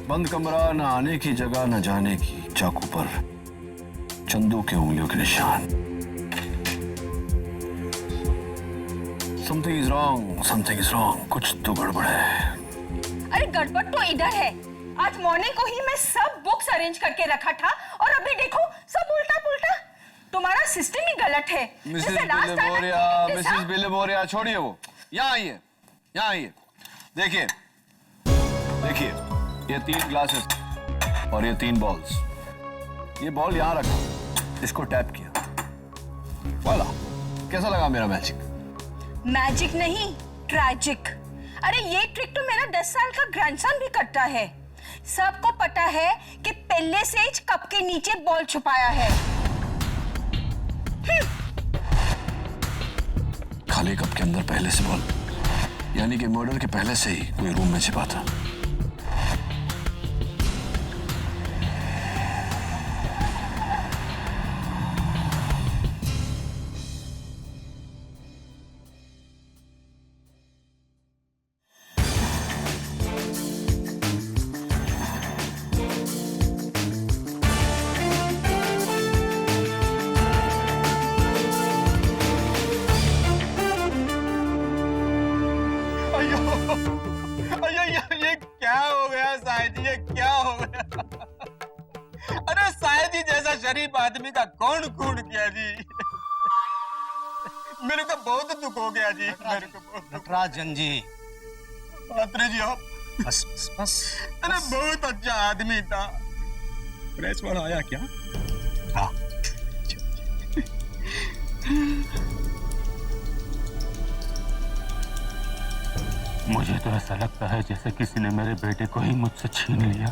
बंद कमरा, न आने की जगह न जाने की, चाकू पर चंदू के उंगलियों के निशान। Something is wrong, something is wrong. कुछ तो गड़बड़ है। अरे गड़बड़ तो इधर है। आज मॉर्निंग को ही मैं सब बुक्स अरेंज करके रखा था और अभी देखो सब उल्टा पुल्टा। तुम्हारा सिस्टम ही गलत है। मिसेस बिलेबोरिया, छोड़िए वो। यहाँ आइए, यहाँ आइए। देखिए, देखिए, ये 3 ग्लासेस और ये 3 बॉल्स। ये बॉल यहाँ रखा, इसको टैप किया। वाला, कैसा लगा मेरा मैजिक? मैजिक नहीं, ट्रैजिक। अरे ये ट्रिक तो मेरा 10 साल का ग्रैंडसन भी करता है। सबको पता है कि पहले से ही कप के नीचे बॉल छुपाया है। खाली कप के अंदर पहले से बॉल, यानी कि मर्डर के पहले से ही कोई रूम में छिपा था। ये क्या हो गया साहिब जी? ये क्या हो गया? अरे साहिब जी जैसा शरीफ आदमी का कौन खून किया जी? मेरे को बहुत दुख हो गया जी। मेरे को बहुत नटराजन जी, पात्रे जी आप बस बस बस। अरे बहुत अच्छा आदमी था। प्रेस वाला आया क्या? हाँ। मुझे तो ऐसा लगता है जैसे किसी ने मेरे बेटे को ही मुझसे छीन लिया।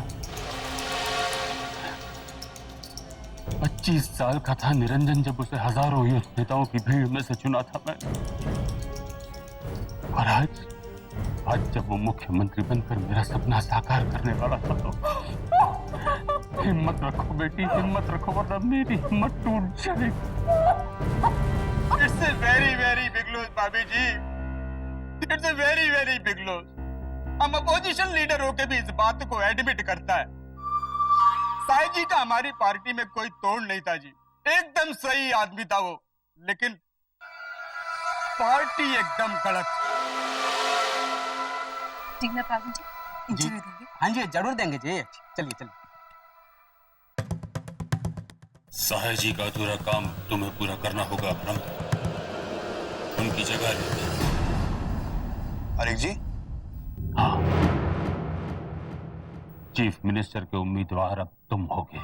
25 साल का था निरंजन जब उसे हजारों युद्ध नेताओं की भीड़ में से चुना था मैं, और आज आज जब वो मुख्यमंत्री बनकर मेरा सपना साकार करने वाला था तो हिम्मत रखो बेटी, हिम्मत रखो, वरना मेरी हिम्मत टूट जाएगी। It's a very big loss भाभी जी, it's a very big loss. हम अपोजिशन लीडर होके भी इस बात को एडमिट करता है। साई जी का हमारी पार्टी में कोई तोड़ नहीं था जी, एकदम सही आदमी था वो, लेकिन पार्टी एकदम गलत। भाभी जी इंटरव्यू देंगे? हाँ जी जरूर देंगे जी, चलिए चलिए। साहे जी का अधूरा काम तुम्हें पूरा करना होगा ब्रह्म, उनकी जगह लेते। अरिक जी? हाँ, चीफ मिनिस्टर के उम्मीदवार अब तुम होगे।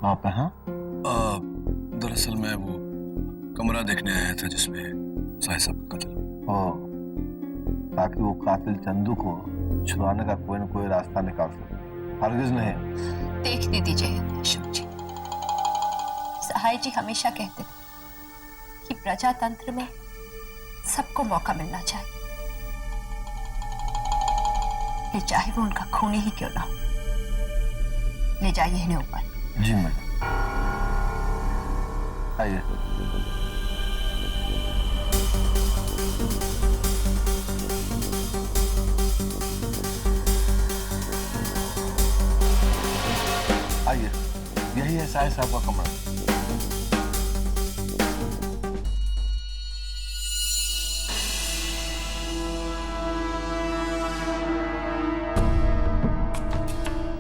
आप यहाँ? दरअसल मैं वो कमरा देखने आया था जिसमें साहिब साहब का कत्ल। ताकि वो कातिल चंदू को छुड़ाने का कोई न कोई रास्ता निकाल सके। हरगिज नहीं। देखने दीजिए अशोक जी, सहाय जी हमेशा कहते थे कि प्रजातंत्र में सबको मौका मिलना चाहिए, फिर चाहे वो उनका खूनी ही क्यों ना हो। ले जाइए इन्हें ऊपर। जी मैडम, आइए। आइए, यही है साहिब साहब का कमरा।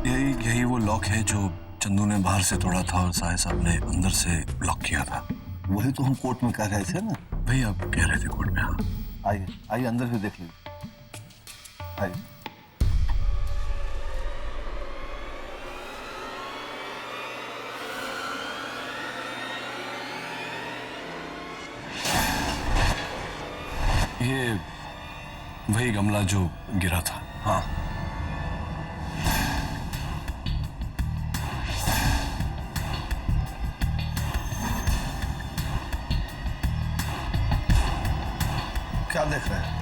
यही वो लॉक है जो चंदू ने बाहर से तोड़ा था और साहिब साहब ने अंदर से लॉक किया था। वही तो हम कोर्ट में कह रहे थे ना। भाई आप कह रहे थे कोर्ट में। हाँ आइए आइए, अंदर से देख लीजिए। आइए। ये वही गमला जो गिरा था। हाँ, क्या देख रहे हैं?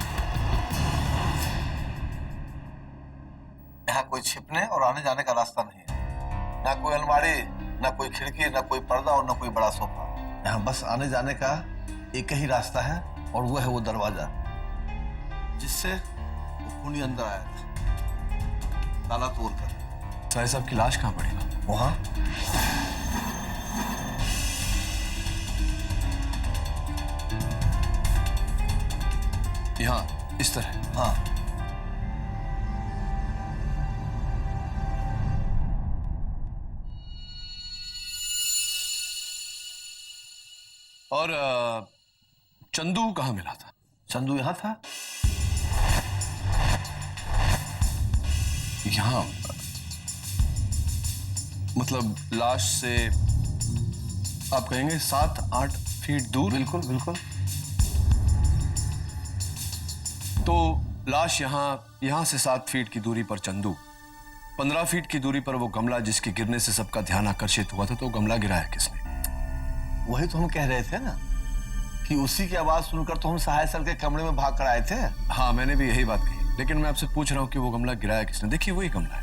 यहाँ कोई छिपने और आने जाने का रास्ता नहीं है। ना कोई अलमारी, ना कोई खिड़की, ना कोई पर्दा और ना कोई बड़ा सोफा। यहाँ बस आने जाने का एक ही रास्ता है और वो है वो दरवाजा जिससे वो खूनी अंदर आया था, ताला तोड़कर। साहिब साहब की लाश कहाँ पड़ी? वहां। यहाँ इस तरह? हाँ। और चंदू कहाँ मिला था? चंदू यहाँ था। यहाँ मतलब लाश से आप कहेंगे 7-8 फीट दूर? बिल्कुल बिल्कुल। तो लाश यहाँ से 7 फीट की दूरी पर चंदू, 15 फीट की दूरी पर वो गमला जिसके गिरने से सबका ध्यान आकर्षित हुआ था। तो गमला गिराया किसने? वही तो हम कह रहे थे ना कि उसी की आवाज सुनकर तो हम सहाय सर के कमरे में भाग कर आए थे। हाँ, मैंने भी यही बात कही, लेकिन मैं आपसे पूछ रहा हूँ कि वो गमला गिराया किसने? देखिए वही गमला है।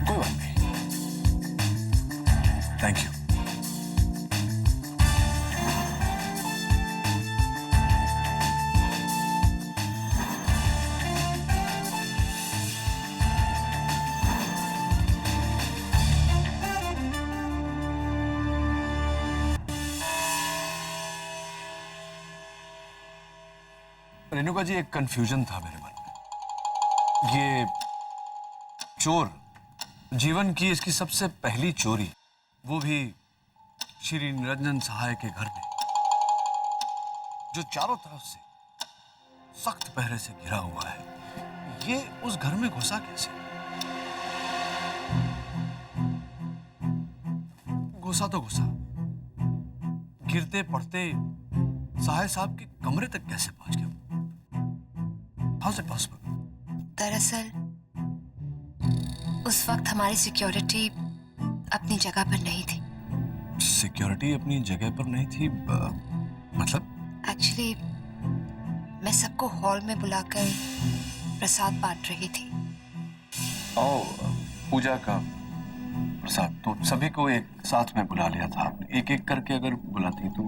कोई बात नहीं, थैंक यू। रेणुका जी, एक कंफ्यूजन था मेरे मन में। ये चोर जीवन की इसकी सबसे पहली चोरी, वो भी श्री निरंजन सहाय के घर में, जो चारों तरफ से सख्त पहरे से घिरा हुआ है, ये उस घर में घुसा कैसे? घुसा तो घुसा, गिरते पड़ते साहिब साहब के कमरे तक कैसे पहुंच गया? How is it possible? दरअसल उस वक्त हमारी सिक्योरिटी अपनी जगह पर नहीं थी। सिक्योरिटी अपनी जगह पर नहीं थी? मतलब? एक्चुअली मैं सबको हॉल में बुलाकर प्रसाद बांट रही थी। पूजा का प्रसाद तो सभी को एक साथ में बुला लिया था आपने। एक एक करके अगर बुलाती तो।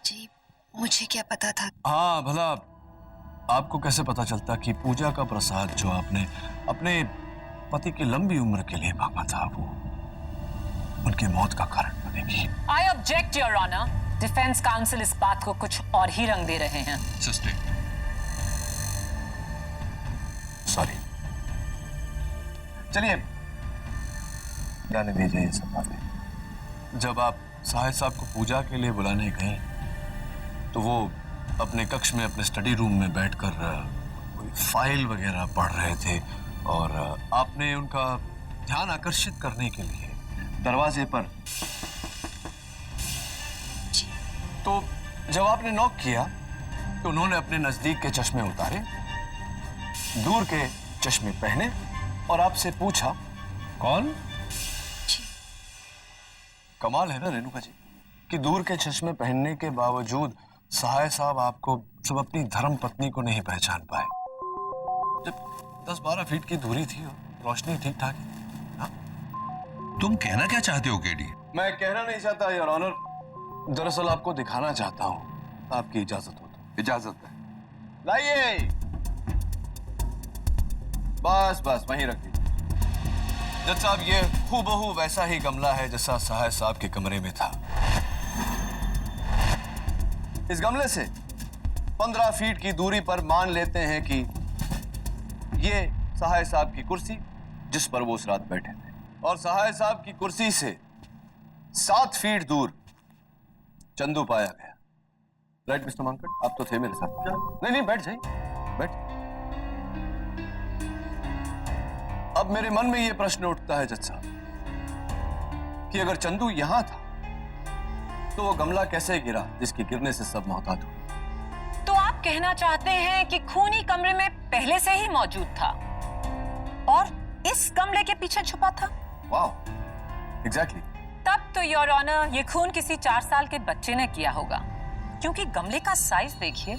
जी मुझे क्या पता था। हाँ भला आपको कैसे पता चलता कि पूजा का प्रसाद जो आपने अपने पति की लंबी उम्र के लिए मांगा था वो उनकी मौत का कारण बनेगी? I object your honour. Defence counsel इस बात को कुछ और ही रंग दे रहे हैं। सिस्टर सॉरी, चलिए जाने दीजिए ये सब बातें। जब आप साहिब साहब को पूजा के लिए बुलाने गए तो वो अपने कक्ष में अपने स्टडी रूम में बैठकर कोई फाइल वगैरह पढ़ रहे थे और आपने उनका ध्यान आकर्षित करने के लिए दरवाजे पर, तो जब आपने नॉक किया तो उन्होंने अपने नजदीक के चश्मे उतारे, दूर के चश्मे पहने और आपसे पूछा कौन? कमाल है ना रेणुका जी कि दूर के चश्मे पहनने के बावजूद साहिब साहब आपको सब अपनी धर्म पत्नी को नहीं पहचान पाए। जब 10-12 फीट की दूरी थी और रोशनी ठीक ठाक ही। तुम कहना क्या चाहते हो केडी? मैं कहना नहीं चाहता योर ऑनर, दरअसल आपको दिखाना चाहता हूं। आपकी इजाजत हो तो? इजाजत है। लाइए, बस बस वहीं रख दीजिए। जज साहब ये हूबहू वैसा ही गमला है जैसा साहिब साहब के कमरे में था। इस गमले से 15 फीट की दूरी पर मान लेते हैं कि ये साहिब साहब की कुर्सी जिस पर वो उस रात बैठे थे, और साहिब साहब की कुर्सी से 7 फीट दूर चंदू पाया गया। राइट मिस्टर मांकड़, आप तो थे मेरे साथ। नहीं नहीं बैठ जाइए, बैठ। अब मेरे मन में यह प्रश्न उठता है जज साहब कि अगर चंदू यहां था तो वो गमला कैसे गिरा जिसके गिरने से सब मोहतात हुए? तो आप कहना चाहते हैं कि खूनी कमरे में पहले से ही मौजूद था और इस गमले के पीछे छुपा था? Wow, exactly. तब तो योर ऑनर ये खून किसी 4 साल के बच्चे ने किया होगा, क्योंकि गमले का साइज देखिए।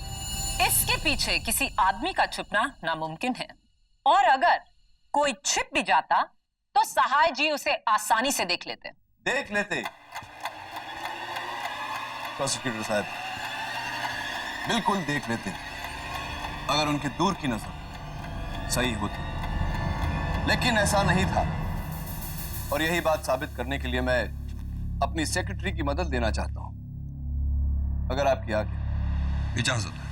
इसके पीछे किसी आदमी का छुपना नामुमकिन है, और अगर कोई छिप भी जाता तो सहाय जी उसे आसानी से देख लेते। प्रोसिक्यूटर साहब, बिल्कुल देख लेते अगर उनकी दूर की नजर सही होती, लेकिन ऐसा नहीं था। और यही बात साबित करने के लिए मैं अपनी सेक्रेटरी की मदद लेना चाहता हूं, अगर आपकी आज्ञा। इजाजत है।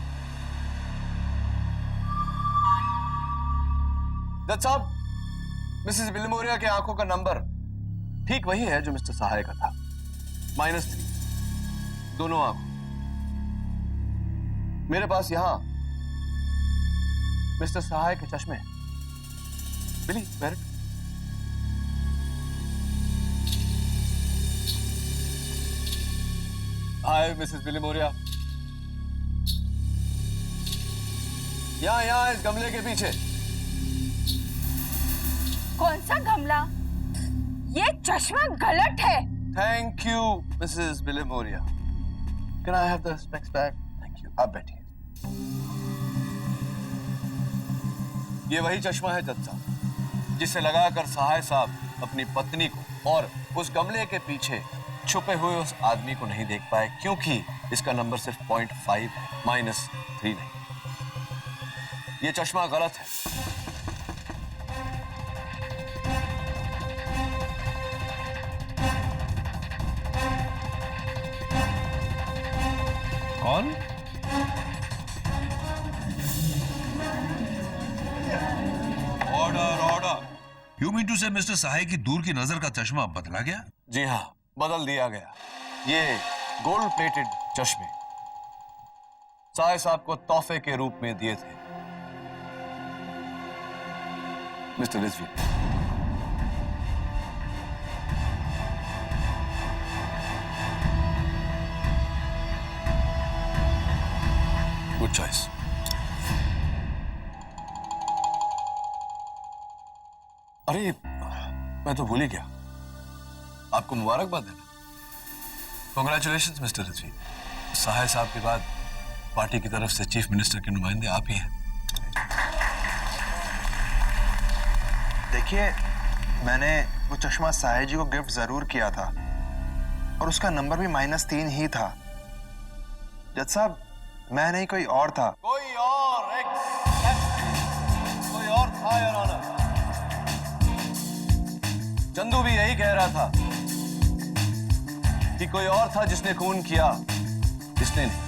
जज साहब, मिसेस विलिमोरिया के आंखों का नंबर ठीक वही है जो मिस्टर सहाय का था, -3, दोनों आंख। मेरे पास यहां मिस्टर सहाय के चश्मे हैं। बिली, मेरिट। हाय मिसेस विलिमोरिया, यहां इस गमले के पीछे। कौन सा गमला? ये चश्मा गलत है। Thank you Mrs Vilimoria. Can I have the specs back? Thank you. आप बैठिए। ये वही चश्मा है जज साहब जिसे लगाकर सहाय साहब अपनी पत्नी को और उस गमले के पीछे छुपे हुए उस आदमी को नहीं देख पाए, क्योंकि इसका नंबर सिर्फ 0.5 है, -3 नहीं। ये चश्मा गलत है। कौन? Order order. You mean to say mister Sahay की दूर की नजर का चश्मा बदला गया? जी हाँ, बदल दिया गया। ये गोल्ड प्लेटेड चश्मे सहाय साहब को तोहफे के रूप में दिए थे। Mister Rizvi, good choice. अरे मैं तो भूल ही गया, आपको मुबारकबाद देना। Congratulations mister Rizvi. सहाय साहब के बाद पार्टी की तरफ से चीफ मिनिस्टर के नुमाइंदे आप ही हैं। देखिए, मैंने वो चश्मा साहे जी को गिफ्ट जरूर किया था और उसका नंबर भी -3 ही था। जज साहब, मैं नहीं, कोई और था। कोई और था योर ऑनर। चंदू भी यही कह रहा था कि कोई और था जिसने खून किया, इसने नहीं।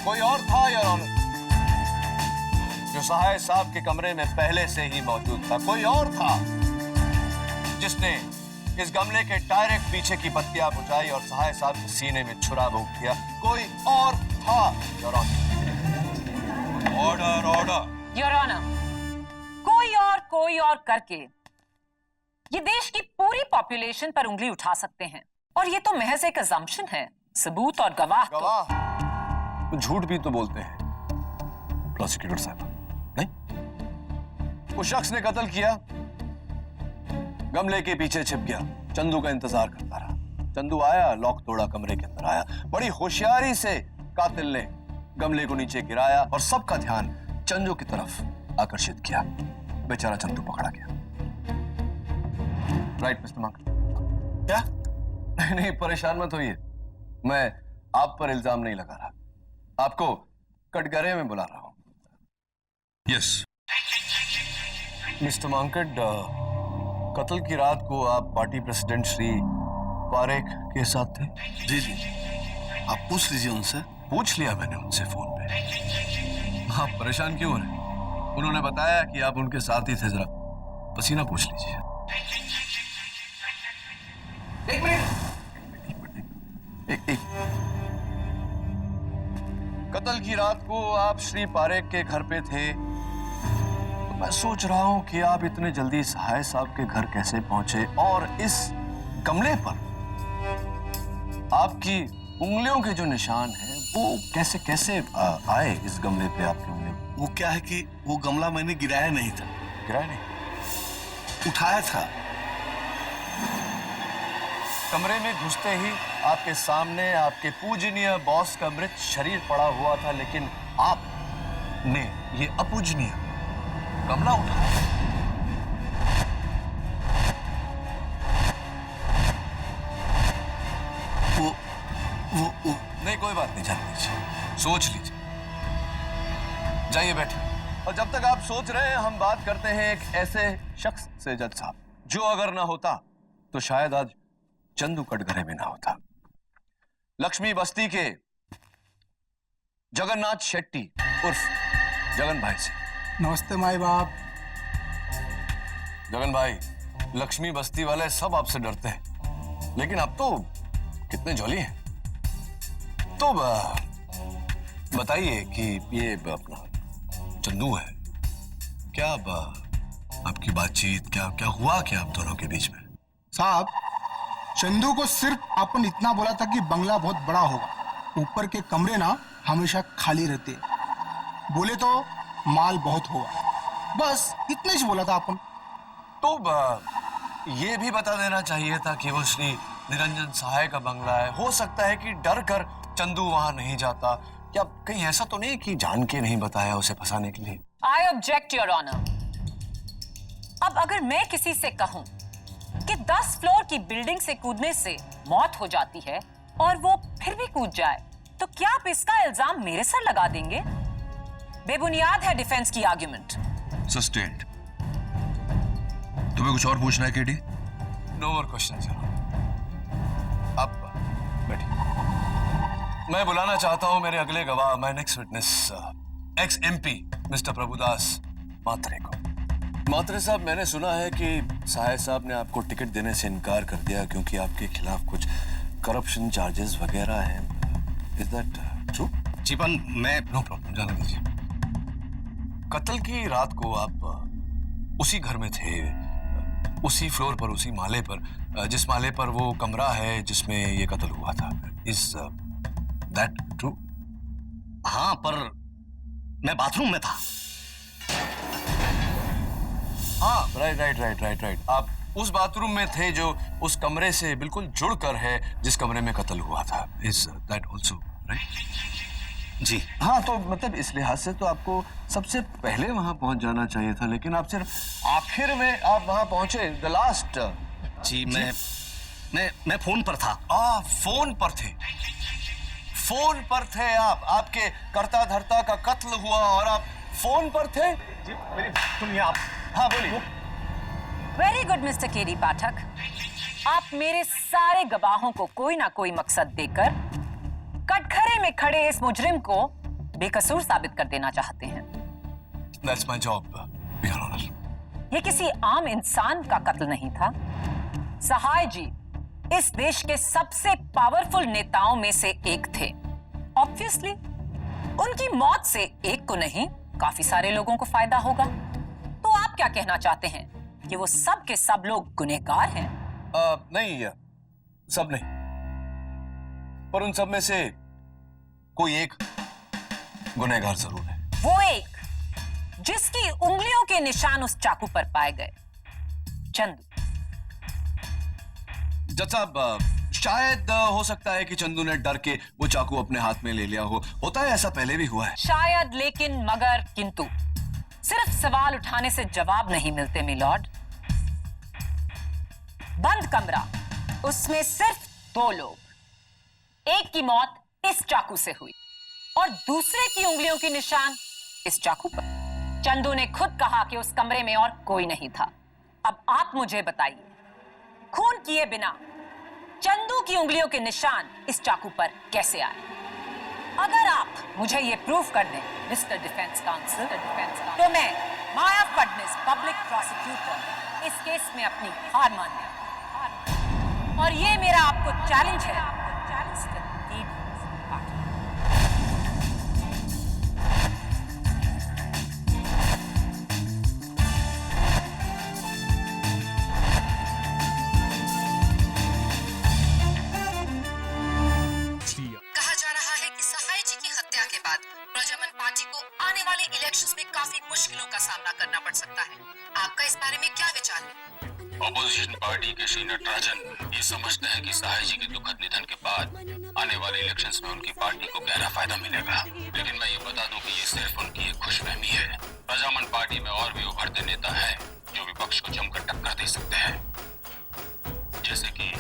कोई और था योर ऑनर जो सहाय साहब के कमरे में पहले से ही मौजूद था। कोई और था जिसने इस गमले के डायरेक्ट पीछे की पत्तियां बुझाई और सहाय साहब के सीने में छुरा भोंक दिया। कोई और था your honour. Order order your honour, कोई और करके ये देश की पूरी पॉपुलेशन पर उंगली उठा सकते हैं और ये तो महज एक अजम्पशन है। सबूत और गवाह तो झूठ भी तो बोलते हैं प्रोसिक्यूटर साहब, नहीं? वो शख्स ने कत्ल किया, गमले के पीछे छिप गया, चंदू का इंतजार करता रहा। चंदू आया, लॉक तोड़ा, कमरे के अंदर आया। बड़ी होशियारी से कातिल ने गमले को नीचे गिराया और सबका ध्यान चंदू की तरफ आकर्षित किया। बेचारा चंदू पकड़ा गया। Right mister monk? क्या? नहीं, परेशान मत होइए, मैं आप पर इल्जाम नहीं लगा रहा, आपको कटघरे में बुला रहा हूं। यस मिस्टर मांकड, कत्ल की रात को आप पार्टी प्रेसिडेंट श्री पारेख के साथ थे? जी जी, आप पूछ लीजिए उनसे। पूछ लिया मैंने उनसे फोन पे। आप परेशान क्यों हो रहे? उन्होंने बताया कि आप उनके साथ ही थे। जरा पसीना पूछ लीजिए। एक मिनट। एक कत्ल की रात को आप श्री पारेख के घर पे थे, तो मैं सोच रहा हूं कि आप इतने जल्दी सहाय साहब के घर कैसे पहुंचे और इस गमले पर आपकी उंगलियों के जो निशान हैं वो कैसे कैसे आए इस गमले पे आपकी उंगलियां? वो क्या है कि वो गमला मैंने गिराया नहीं था। गिराया नहीं? उठाया था। कमरे में घुसते ही आपके सामने आपके पूजनीय बॉस का मृत शरीर पड़ा हुआ था, लेकिन आपने ये अपूजनीय गमला उठाया। वो नहीं, कोई बात नहीं, जान लीजिए, सोच लीजिए, जाइए बैठिए। और जब तक आप सोच रहे हैं हम बात करते हैं एक ऐसे शख्स से जज साहब, जो अगर ना होता तो शायद आज चंदू कटघरे में ना होता। लक्ष्मी बस्ती के जगन्नाथ शेट्टी उर्फ जगन भाई से। नमस्ते माई बाप। जगन भाई, लक्ष्मी बस्ती वाले सब आपसे डरते हैं, लेकिन आप तो कितने जॉली हैं। तो बताइए कि ये अपना चंदू है, क्या आपकी बातचीत क्या क्या हुआ क्या आप दोनों के बीच में? साहब, चंदू को सिर्फ अपन इतना बोला था कि बंगला बहुत बड़ा होगा, ऊपर के कमरे ना हमेशा खाली रहते, बोले तो माल बहुत होगा, बस इतने ही बोला था अपन। तो ये भी बता देना चाहिए था कि वो श्री निरंजन सहाय का बंगला है। हो सकता है कि डर कर चंदू वहां नहीं जाता, क्या कहीं ऐसा तो नहीं कि जान के नहीं बताया उसे फंसाने के लिए? I object your honour. अब अगर मैं किसी से कहूं कि 10 फ्लोर की बिल्डिंग से कूदने से मौत हो जाती है और वो फिर भी कूद जाए, तो क्या आप इसका इल्जाम मेरे सर लगा देंगे? बेबुनियाद है डिफेंस की आर्ग्यूमेंट। सस्टेन्ड। तुम्हें कुछ और पूछना है केडी? No more questions. आप बैठिए। मैं बुलाना चाहता हूं मेरे अगले गवाह, my next witness, ex MP Mr Prabhudas Matre को। मात्रे साहब, मैंने सुना है कि सहाय साहब ने आपको टिकट देने से इनकार कर दिया क्योंकि आपके खिलाफ कुछ करप्शन चार्जेस वगैरह हैं। Is that true? जी पर मैं नो प्रॉब्लम, जाने दीजिए। कत्ल की रात को आप उसी घर में थे, उसी फ्लोर पर, उसी माले पर, जिस माले पर वो कमरा है जिसमें ये कत्ल हुआ था। Is that true? हाँ, पर मैं बाथरूम में था। हाँ, राइट। आप उस बाथरूम में थे जो उस कमरे से बिल्कुल जुड़कर है जिस कमरे में कत्ल हुआ था। Is that also right? जी हाँ, तो मतलब इस लिहाज से तो आपको सबसे पहले वहां पहुंच जाना चाहिए था, लेकिन आप सिर्फ आखिर में आप वहां पहुंचे, द लास्ट। जी मैं फोन पर था। फोन पर थे। फोन पर थे आप। आपके कर्ता धर्ता का कत्ल हुआ और आप फोन पर थे। जी मेरी सुनिए आप। हाँ बोलिए। वेरी गुड मिस्टर केडी पाठक, आप मेरे सारे गवाहों को कोई ना कोई मकसद देकर कटघरे में खड़े इस मुजरिम को बेकसूर साबित कर देना चाहते हैं। That's my job, Your Honor. ये किसी आम इंसान का कत्ल नहीं था। सहाय जी इस देश के सबसे पावरफुल नेताओं में से एक थे। ऑब्वियसली उनकी मौत से एक को नहीं, काफी सारे लोगों को फायदा होगा। तो आप क्या कहना चाहते हैं कि वो सब के सब लोग गुनहगार हैं? नहीं, सब नहीं, पर उन सब में से कोई एक गुनहगार जरूर है। वो एक जिसकी उंगलियों के निशान उस चाकू पर पाए गए, चंदू। जज साहब, शायद हो सकता है कि चंदू ने डर के वो चाकू अपने हाथ में ले लिया हो। होता है, ऐसा पहले भी हुआ है। शायद, लेकिन, मगर, किंतु सिर्फ सवाल उठाने से जवाब नहीं मिलते मिलॉर्ड। बंद कमरा, उसमें सिर्फ 2 लोग। एक की मौत इस चाकू से हुई और दूसरे की उंगलियों के निशान इस चाकू पर। चंदू ने खुद कहा कि उस कमरे में और कोई नहीं था। अब आप मुझे बताइए, खून किए बिना चंदू की उंगलियों के निशान इस चाकू पर कैसे आए? अगर आप मुझे ये प्रूफ कर दें मिस्टर डिफेंस काउंसिल, तो मैं माया फडणवीस पब्लिक प्रोसिक्यूटर इस केस में अपनी हार मान लिया। और ये मेरा आपको चैलेंज है। कहा जा रहा है कि सहाय जी की हत्या के बाद प्रजामन पार्टी को आने वाले इलेक्शंस में काफी मुश्किलों का सामना करना पड़ सकता है। आपका इस बारे में क्या विचार है? ऑपोजिशन पार्टी के श्री नटराजन ये समझते हैं कि सहाय जी के दुखद निधन के बाद आने वाले इलेक्शंस में उनकी पार्टी को गहरा फायदा मिलेगा। लेकिन मैं ये बता दूं कि ये सिर्फ उनकी एक खुशफहमी है। प्रजामन पार्टी में और भी उभरते नेता हैं जो विपक्ष को जमकर टक्कर दे सकते हैं, जैसे कि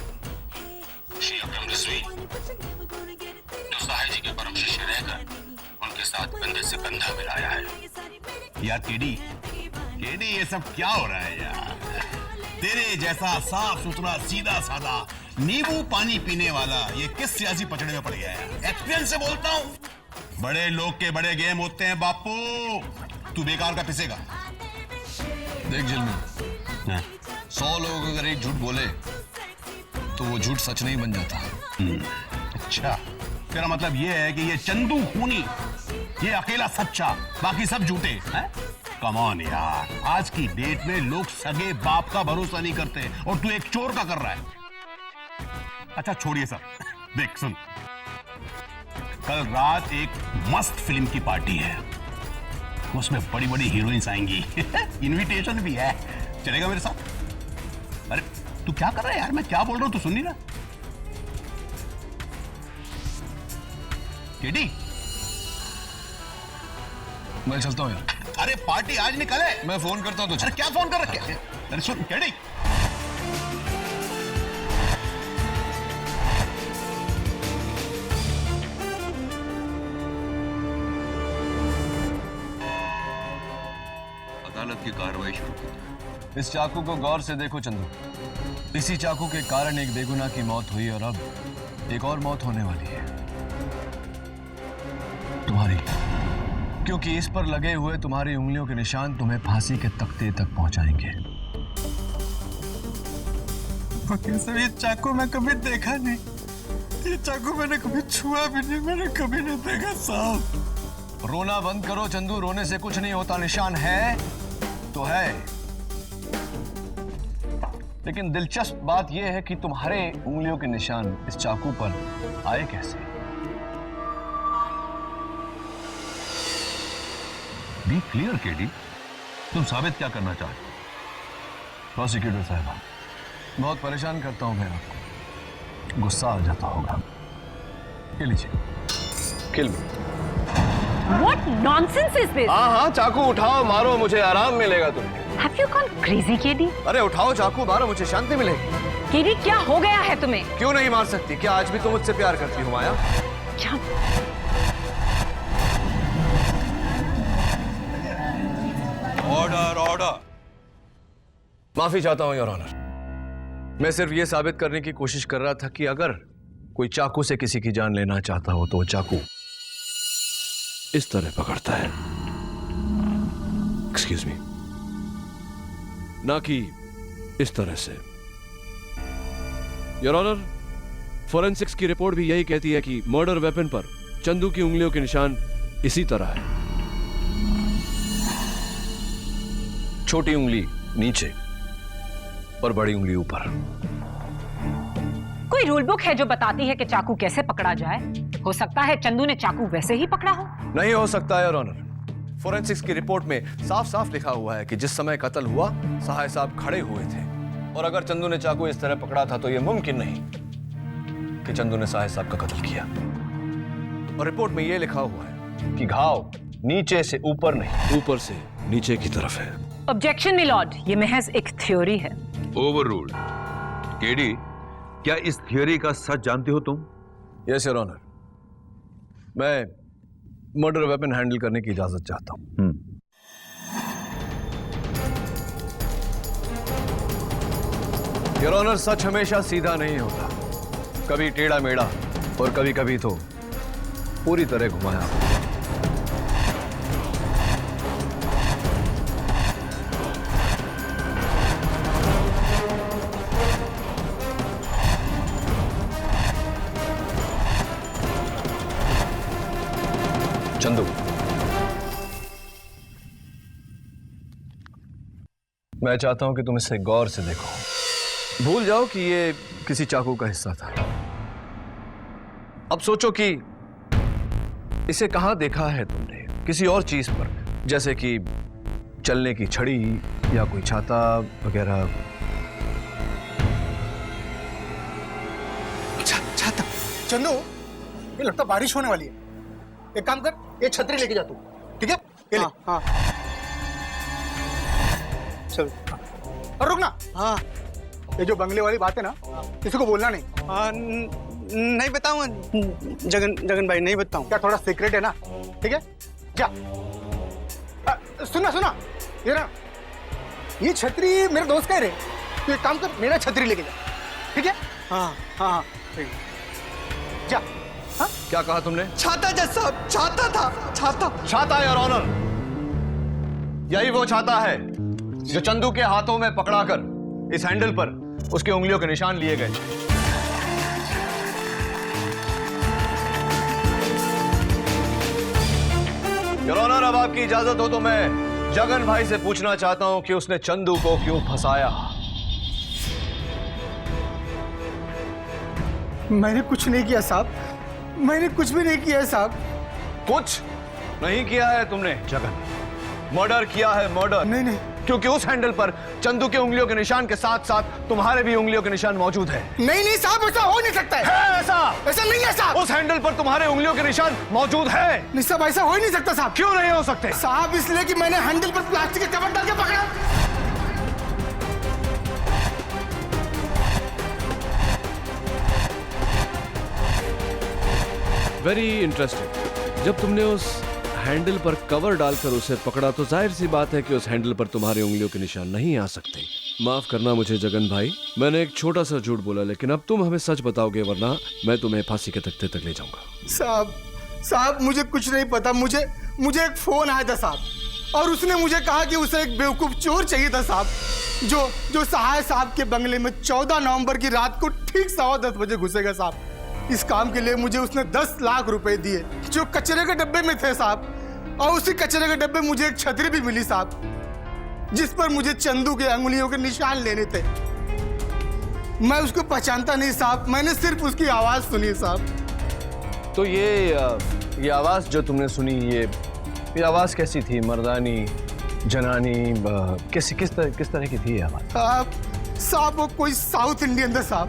श्री अकरम रिजवी, जो सहाय जी के परम शिष्य रहकर उनके साथ कंधे से कंधा मिलाया है। यार केडी ये सब क्या हो रहा है यार? तेरे जैसा साफ सुथरा सीधा साधा नींबू पानी पीने वाला ये किस सियासी पचड़े में पड़ गया है? एक्सपीरियंस से बोलता हूँ। बड़े लोग के बड़े गेम होते हैं बापू, तू बेकार का पिसेगा। देख जेल में 100 लोग अगर एक झूठ बोले तो वो झूठ सच नहीं बन जाता। अच्छा, तेरा मतलब ये है कि ये चंदू खूनी, ये अकेला सच्चा, बाकी सब झूठे हैं? कम ऑन यार, आज की डेट में लोग सगे बाप का भरोसा नहीं करते और तू एक चोर का कर रहा है। अच्छा छोड़िए सब, देख सुन, कल रात एक मस्त फिल्म की पार्टी है, उसमें बड़ी बड़ी हीरोइंस आएंगी। इनविटेशन भी है, चलेगा मेरे साथ? अरे तू क्या कर रहा है यार, मैं क्या बोल रहा हूं तू सुन नहीं रहा? केडी मैं चलता हूँ यार। अरे पार्टी आज निकले, मैं फोन करता हूँ तुझे। अरे क्या फोन कर रखे? अरे सुन केडी, अदालत की कार्रवाई शुरू की। इस चाकू को गौर से देखो चंदू। इसी चाकू के कारण एक बेगुनाह की मौत हुई और अब एक और मौत होने वाली है, तुम्हारी। क्योंकि इस पर लगे हुए तुम्हारी उंगलियों के निशान तुम्हें फांसी के तख्ते तक पहुंचाएंगे। वकील साहब, ये चाकू मैं कभी देखा नहीं, ये चाकू मैंने कभी छुआ भी नहीं, मैंने कभी नहीं देखा साहब। रोना बंद करो चंदू, रोने से कुछ नहीं होता। निशान है तो है, लेकिन दिलचस्प बात यह है कि तुम्हारे उंगलियों के निशान इस चाकू पर आए कैसे? बी क्लियर केडी, तुम साबित क्या करना चाहते हो? प्रोसिक्यूटर साहब, बहुत परेशान करता हूं मैं आपको, गुस्सा आ जाता होगा। ये लीजिए, किल मी। What nonsense is this? हाँ हाँ, चाकू उठाओ, मारो, मुझे आराम मिलेगा तुम्हें। Have you gone crazy, KD? अरे उठाओ चाकू, मारो, मुझे शांति मिलेगी। केडी, क्या हो गया है तुम्हें? क्यों नहीं मार सकती? क्या आज भी तुम मुझसे प्यार करती हो माया? क्या? Order order. माफी चाहता हूं योर ऑनर। मैं सिर्फ ये साबित करने की कोशिश कर रहा था कि अगर कोई चाकू से किसी की जान लेना चाहता हो तो वो चाकू इस तरह पकड़ता है, एक्सक्यूज मी, ना कि इस तरह से। योर ऑनर, फोरेंसिक्स की रिपोर्ट भी यही कहती है कि मर्डर वेपन पर चंदू की उंगलियों के निशान इसी तरह है, छोटी उंगली नीचे और बड़ी उंगली ऊपर। कोई रूल बुक है जो बताती है कि चाकू कैसे पकड़ा जाए? हो सकता है चंदू ने चाकू वैसे ही पकड़ा हो। नहीं हो सकता है योर ऑनर। फोरेंसिक्स की रिपोर्ट में साफ साफ लिखा हुआ है कि जिस समय कत्ल हुआ सहाय साहब खड़े हुए थे, और अगर चंदू ने चाकू इस तरह पकड़ा था तो यह मुमकिन नहीं कि चंदू ने सहाय साहब का कत्ल किया। और रिपोर्ट में यह लिखा हुआ है कि घाव नीचे से ऊपर नहीं, ऊपर से नीचे की तरफ है। ऑब्जेक्शन मिलॉर्ड, ये महज एक थ्योरी है। ओवररूल्ड। केडी, क्या इस थियोरी का सच जानते हो तुम? यस योर ऑनर, मैं मर्डर वेपन हैंडल करने की इजाजत चाहता हूं। योर ऑनर, सच हमेशा सीधा नहीं होता, कभी टेढ़ा मेढ़ा और कभी कभी तो पूरी तरह घुमाया। चंदू, मैं चाहता हूं कि तुम इसे गौर से देखो। भूल जाओ कि ये किसी चाकू का हिस्सा था। अब सोचो कि इसे कहां देखा है तुमने, किसी और चीज पर, जैसे कि चलने की छड़ी या कोई छाता वगैरह। छाता? चंदू, ये लगता बारिश होने वाली है। एक काम कर, ये छतरी लेके जा तू, ठीक है? ये ले। हाँ। चल। और रुक ना। हाँ। ये जो बंगले वाली बात है ना, किसी को बोलना नहीं। हाँ, नहीं बताऊंगा जगन भाई, नहीं बताऊं। क्या थोड़ा सीक्रेट है ना? ठीक है, जा। सुना ये ना, ये छतरी मेरे दोस्त का है रे। तो एक काम कर, मेरा छतरी लेके जा, ठीक है? हाँ हाँ ठीक है, जा। हाँ? क्या कहा तुमने? छाता जज साहब, छाता था। छाता योर ऑनर, यही वो छाता है जो चंदू के हाथों में पकड़ाकर इस हैंडल पर उसके उंगलियों के निशान लिए गए। योर ऑनर, अब आपकी इजाजत हो तो मैं जगन भाई से पूछना चाहता हूं कि उसने चंदू को क्यों फंसाया। मैंने कुछ नहीं किया साहब, मैंने कुछ भी नहीं किया है साहब। कुछ नहीं किया है तुमने जगन, मर्डर किया है, मर्डर। नहीं, क्योंकि उस हैंडल पर चंदू के उंगलियों के निशान के साथ साथ तुम्हारे भी उंगलियों के निशान मौजूद है। नहीं साहब, ऐसा हो नहीं सकता है। ऐसा नहीं है साहब। उस हैंडल पर तुम्हारे उंगलियों के निशान मौजूद है। नहीं साहब, ऐसा हो ही नहीं सकता साहब। क्यों नहीं हो सकते साहब? इसलिए कि मैंने हैंडल पर प्लास्टिक के कवर डाल के पकड़ा। Very interesting. जब तुमने उस हैंडल पर कवर डालकर उसे पकड़ा तो जाहिर सी बात है कि उस हैंडल पर तुम्हारे उंगलियों के निशान नहीं आ सकते। माफ करना मुझे जगन भाई, मैंने एक छोटा सा झूठ बोला, लेकिन अब तुम हमें सच बताओगे वरना मैं तुम्हें फांसी के तख्ते तक ले जाऊंगा। साहब मुझे कुछ नहीं पता। मुझे एक फोन आया था साहब, और उसने मुझे कहा कि उसे एक बेवकूफ चोर चाहिए था साहब, जो सहाय साहब के बंगले में 14 नवंबर की रात को ठीक 10:15 बजे घुसेगा साहब। इस काम के लिए मुझे उसने 10 लाख रुपए दिए, जो कचरे के डब्बे में थे साहब। और उसी कचरे के डब्बे मुझे एक छतरी भी मिली साहब, जिस पर मुझे चंदू के अंगुलियों के निशान लेने थे। मैं उसको पहचानता नहीं साहब, मैंने सिर्फ उसकी आवाज सुनी साहब। तो ये आवाज जो तुमने सुनी, ये ये आवाज कैसी थी? मर्दानी, जनानी, किस तरह की थी ये आवाज? साहब वो कोई साउथ इंडियन था साहब।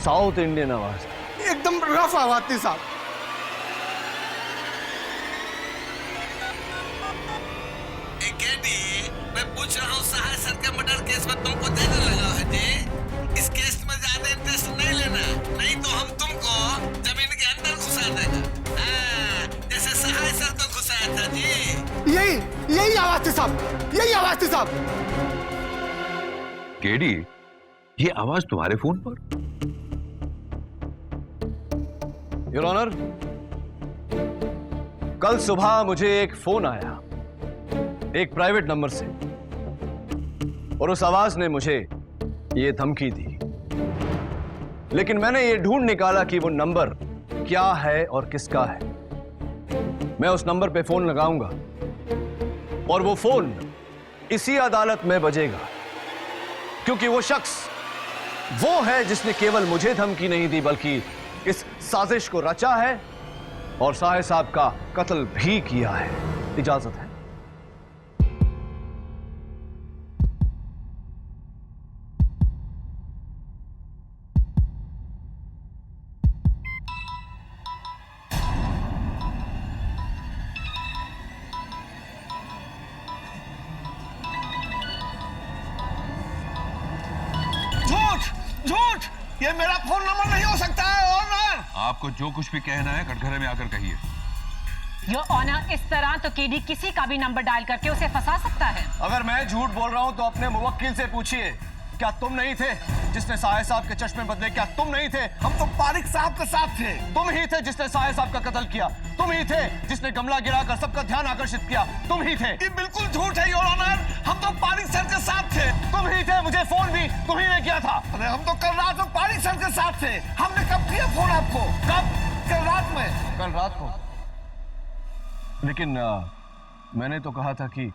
साउथ इंडियन आवाज? एकदम रफ आवाज थी साहब। मैं पूछ रहा हूँ सहाय सर के मर्डर केस में तुमको देने लगा है जी। इस केस में ज्यादा इंटरेस्ट नहीं लेना, नहीं तो हम तुमको जमीन के अंदर घुसा देगा, जैसे सहाय सर को घुसाया था जी। यही आवाज थी साहब, यही आवाज थी साहब। केडी, ये आवाज तुम्हारे फोन पर? योर ऑनर, कल सुबह मुझे एक फोन आया एक प्राइवेट नंबर से, और उस आवाज ने मुझे ये धमकी दी। लेकिन मैंने ये ढूंढ निकाला कि वो नंबर क्या है और किसका है। मैं उस नंबर पे फोन लगाऊंगा और वो फोन इसी अदालत में बजेगा, क्योंकि वो शख्स वो है जिसने केवल मुझे धमकी नहीं दी बल्कि इस साजिश को रचा है और साहे साहब का कत्ल भी किया है। इजाजत है। झूठ! ये मेरा फोन नंबर नहीं हो सकता है ऑनर। आपको जो कुछ भी कहना है कटघरे में आकर कहिए। योर ऑनर, इस तरह तो केडी किसी का भी नंबर डायल करके उसे फंसा सकता है। अगर मैं झूठ बोल रहा हूं तो अपने मुवक्किल से पूछिए, क्या तुम नहीं थे जिसने साहे साहब के चश्मे बदले? क्या तुम नहीं थे? हम तो पारिक साहब के साथ थे। तुम ही थे जिसने साहे साहब का कत्ल किया। तुम ही थे जिसने गमला गिराकर सबका ध्यान आकर्षित किया। तुम ही थे। ये बिल्कुल झूठ है योर ऑनर, हम तो पारिक सर के साथ थे। तुम ही थे। मुझे फोन भी तुम ही ने किया था। अरे हम तो कल रात में पारिक सर के साथ थे। हमने कब किया फोन आपको? कब? कल रात में। कल रात को? लेकिन मैंने तो कहा था कि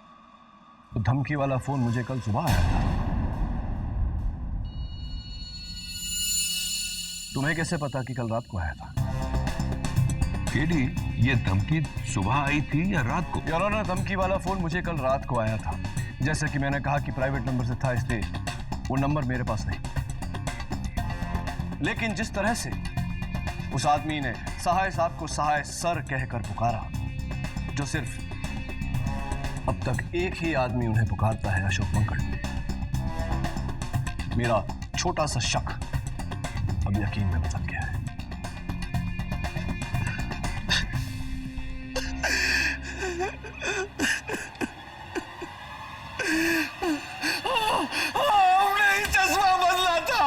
धमकी वाला फोन मुझे कल सुबह आया था। तुम्हें कैसे पता कि कल रात को आया था? केडी, ये धमकी सुबह आई थी या रात को? योर ऑनर, धमकी वाला फोन मुझे कल रात को आया था। जैसे कि मैंने कहा कि प्राइवेट नंबर से था, इसलिए वो नंबर मेरे पास नहीं। लेकिन जिस तरह से उस आदमी ने सहाय साहब को सहाय सर कहकर पुकारा, जो सिर्फ अब तक एक ही आदमी उन्हें पुकारता है, अशोक पंकड़, मेरा छोटा सा शक अब यकीन में बदल गया है। हमने ही चश्मा बदला था।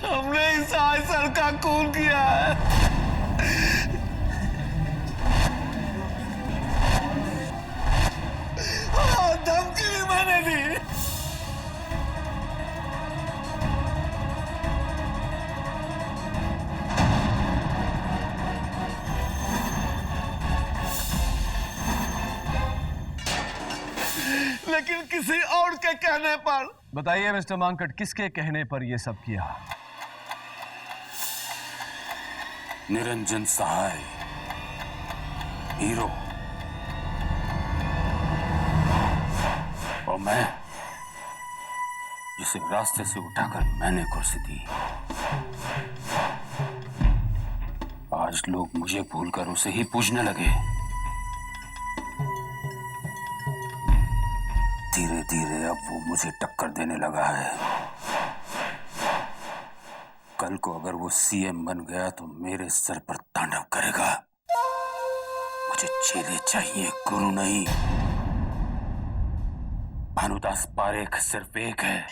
हमने ही साहे सर का खून किया है। धमकी भी मैंने दी। लेकिन किसी और के कहने पर। बताइए मिस्टर मांकट, किसके कहने पर यह सब किया? निरंजन सहाय, हीरो, और मैं जिसे रास्ते से उठाकर मैंने कुर्सी दी। आज लोग मुझे भूलकर उसे ही पूजने लगे। धीरे धीरे अब वो मुझे टक्कर देने लगा है। कल को अगर वो सीएम बन गया तो मेरे सर पर तांडव करेगा। मुझे चेले चाहिए, गुरु नहीं। भानुदास पारेख सिर्फ एक है,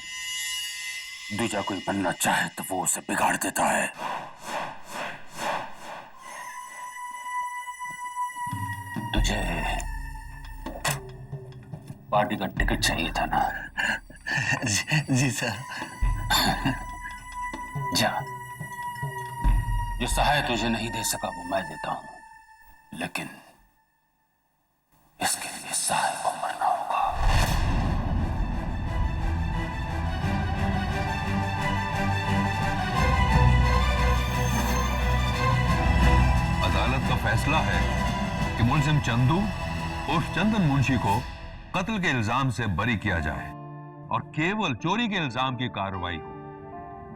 दूजा कोई बनना चाहे तो वो उसे बिगाड़ देता है। तुझे पार्टी का टिकट चाहिए था ना? जी सर। जा, जो सहाय तुझे नहीं दे सका वो मैं देता हूं, लेकिन इसके लिए सहाय को मरना होगा। अदालत फैसला है कि मुलजिम चंदू उर्फ चंदन मुंशी को कत्ल के इल्जाम से बरी किया जाए और केवल चोरी के इल्जाम की कार्रवाई हो,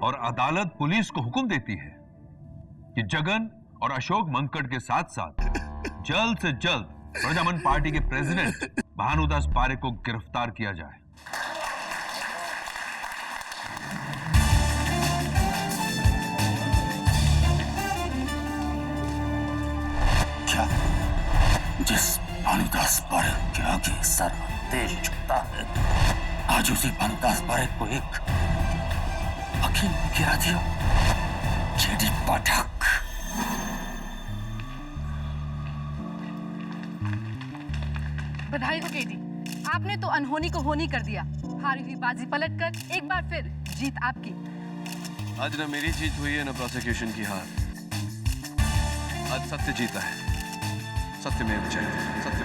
और अदालत पुलिस को हुक्म देती है कि जगन और अशोक मंकड़ के साथ साथ जल्द से जल्द प्रजामन पार्टी के प्रेसिडेंट भानुदास पारेख को गिरफ्तार किया जाए। क्या जिस भानुदास पारेख के आगे सारा देश झुकता है, आज उसी भानुदास पारेख को एक वकील ने गिरा दिया? जेडी पाठक। बधाई हो केडी, आपने तो अनहोनी को होनी कर दिया। हारी हुई बाजी पलटकर एक बार फिर जीत आपकी। आज ना मेरी जीत हुई है ना प्रोसिक्यूशन की हार। आज सत्य जीता है। सत्यमेव जयते। सत्य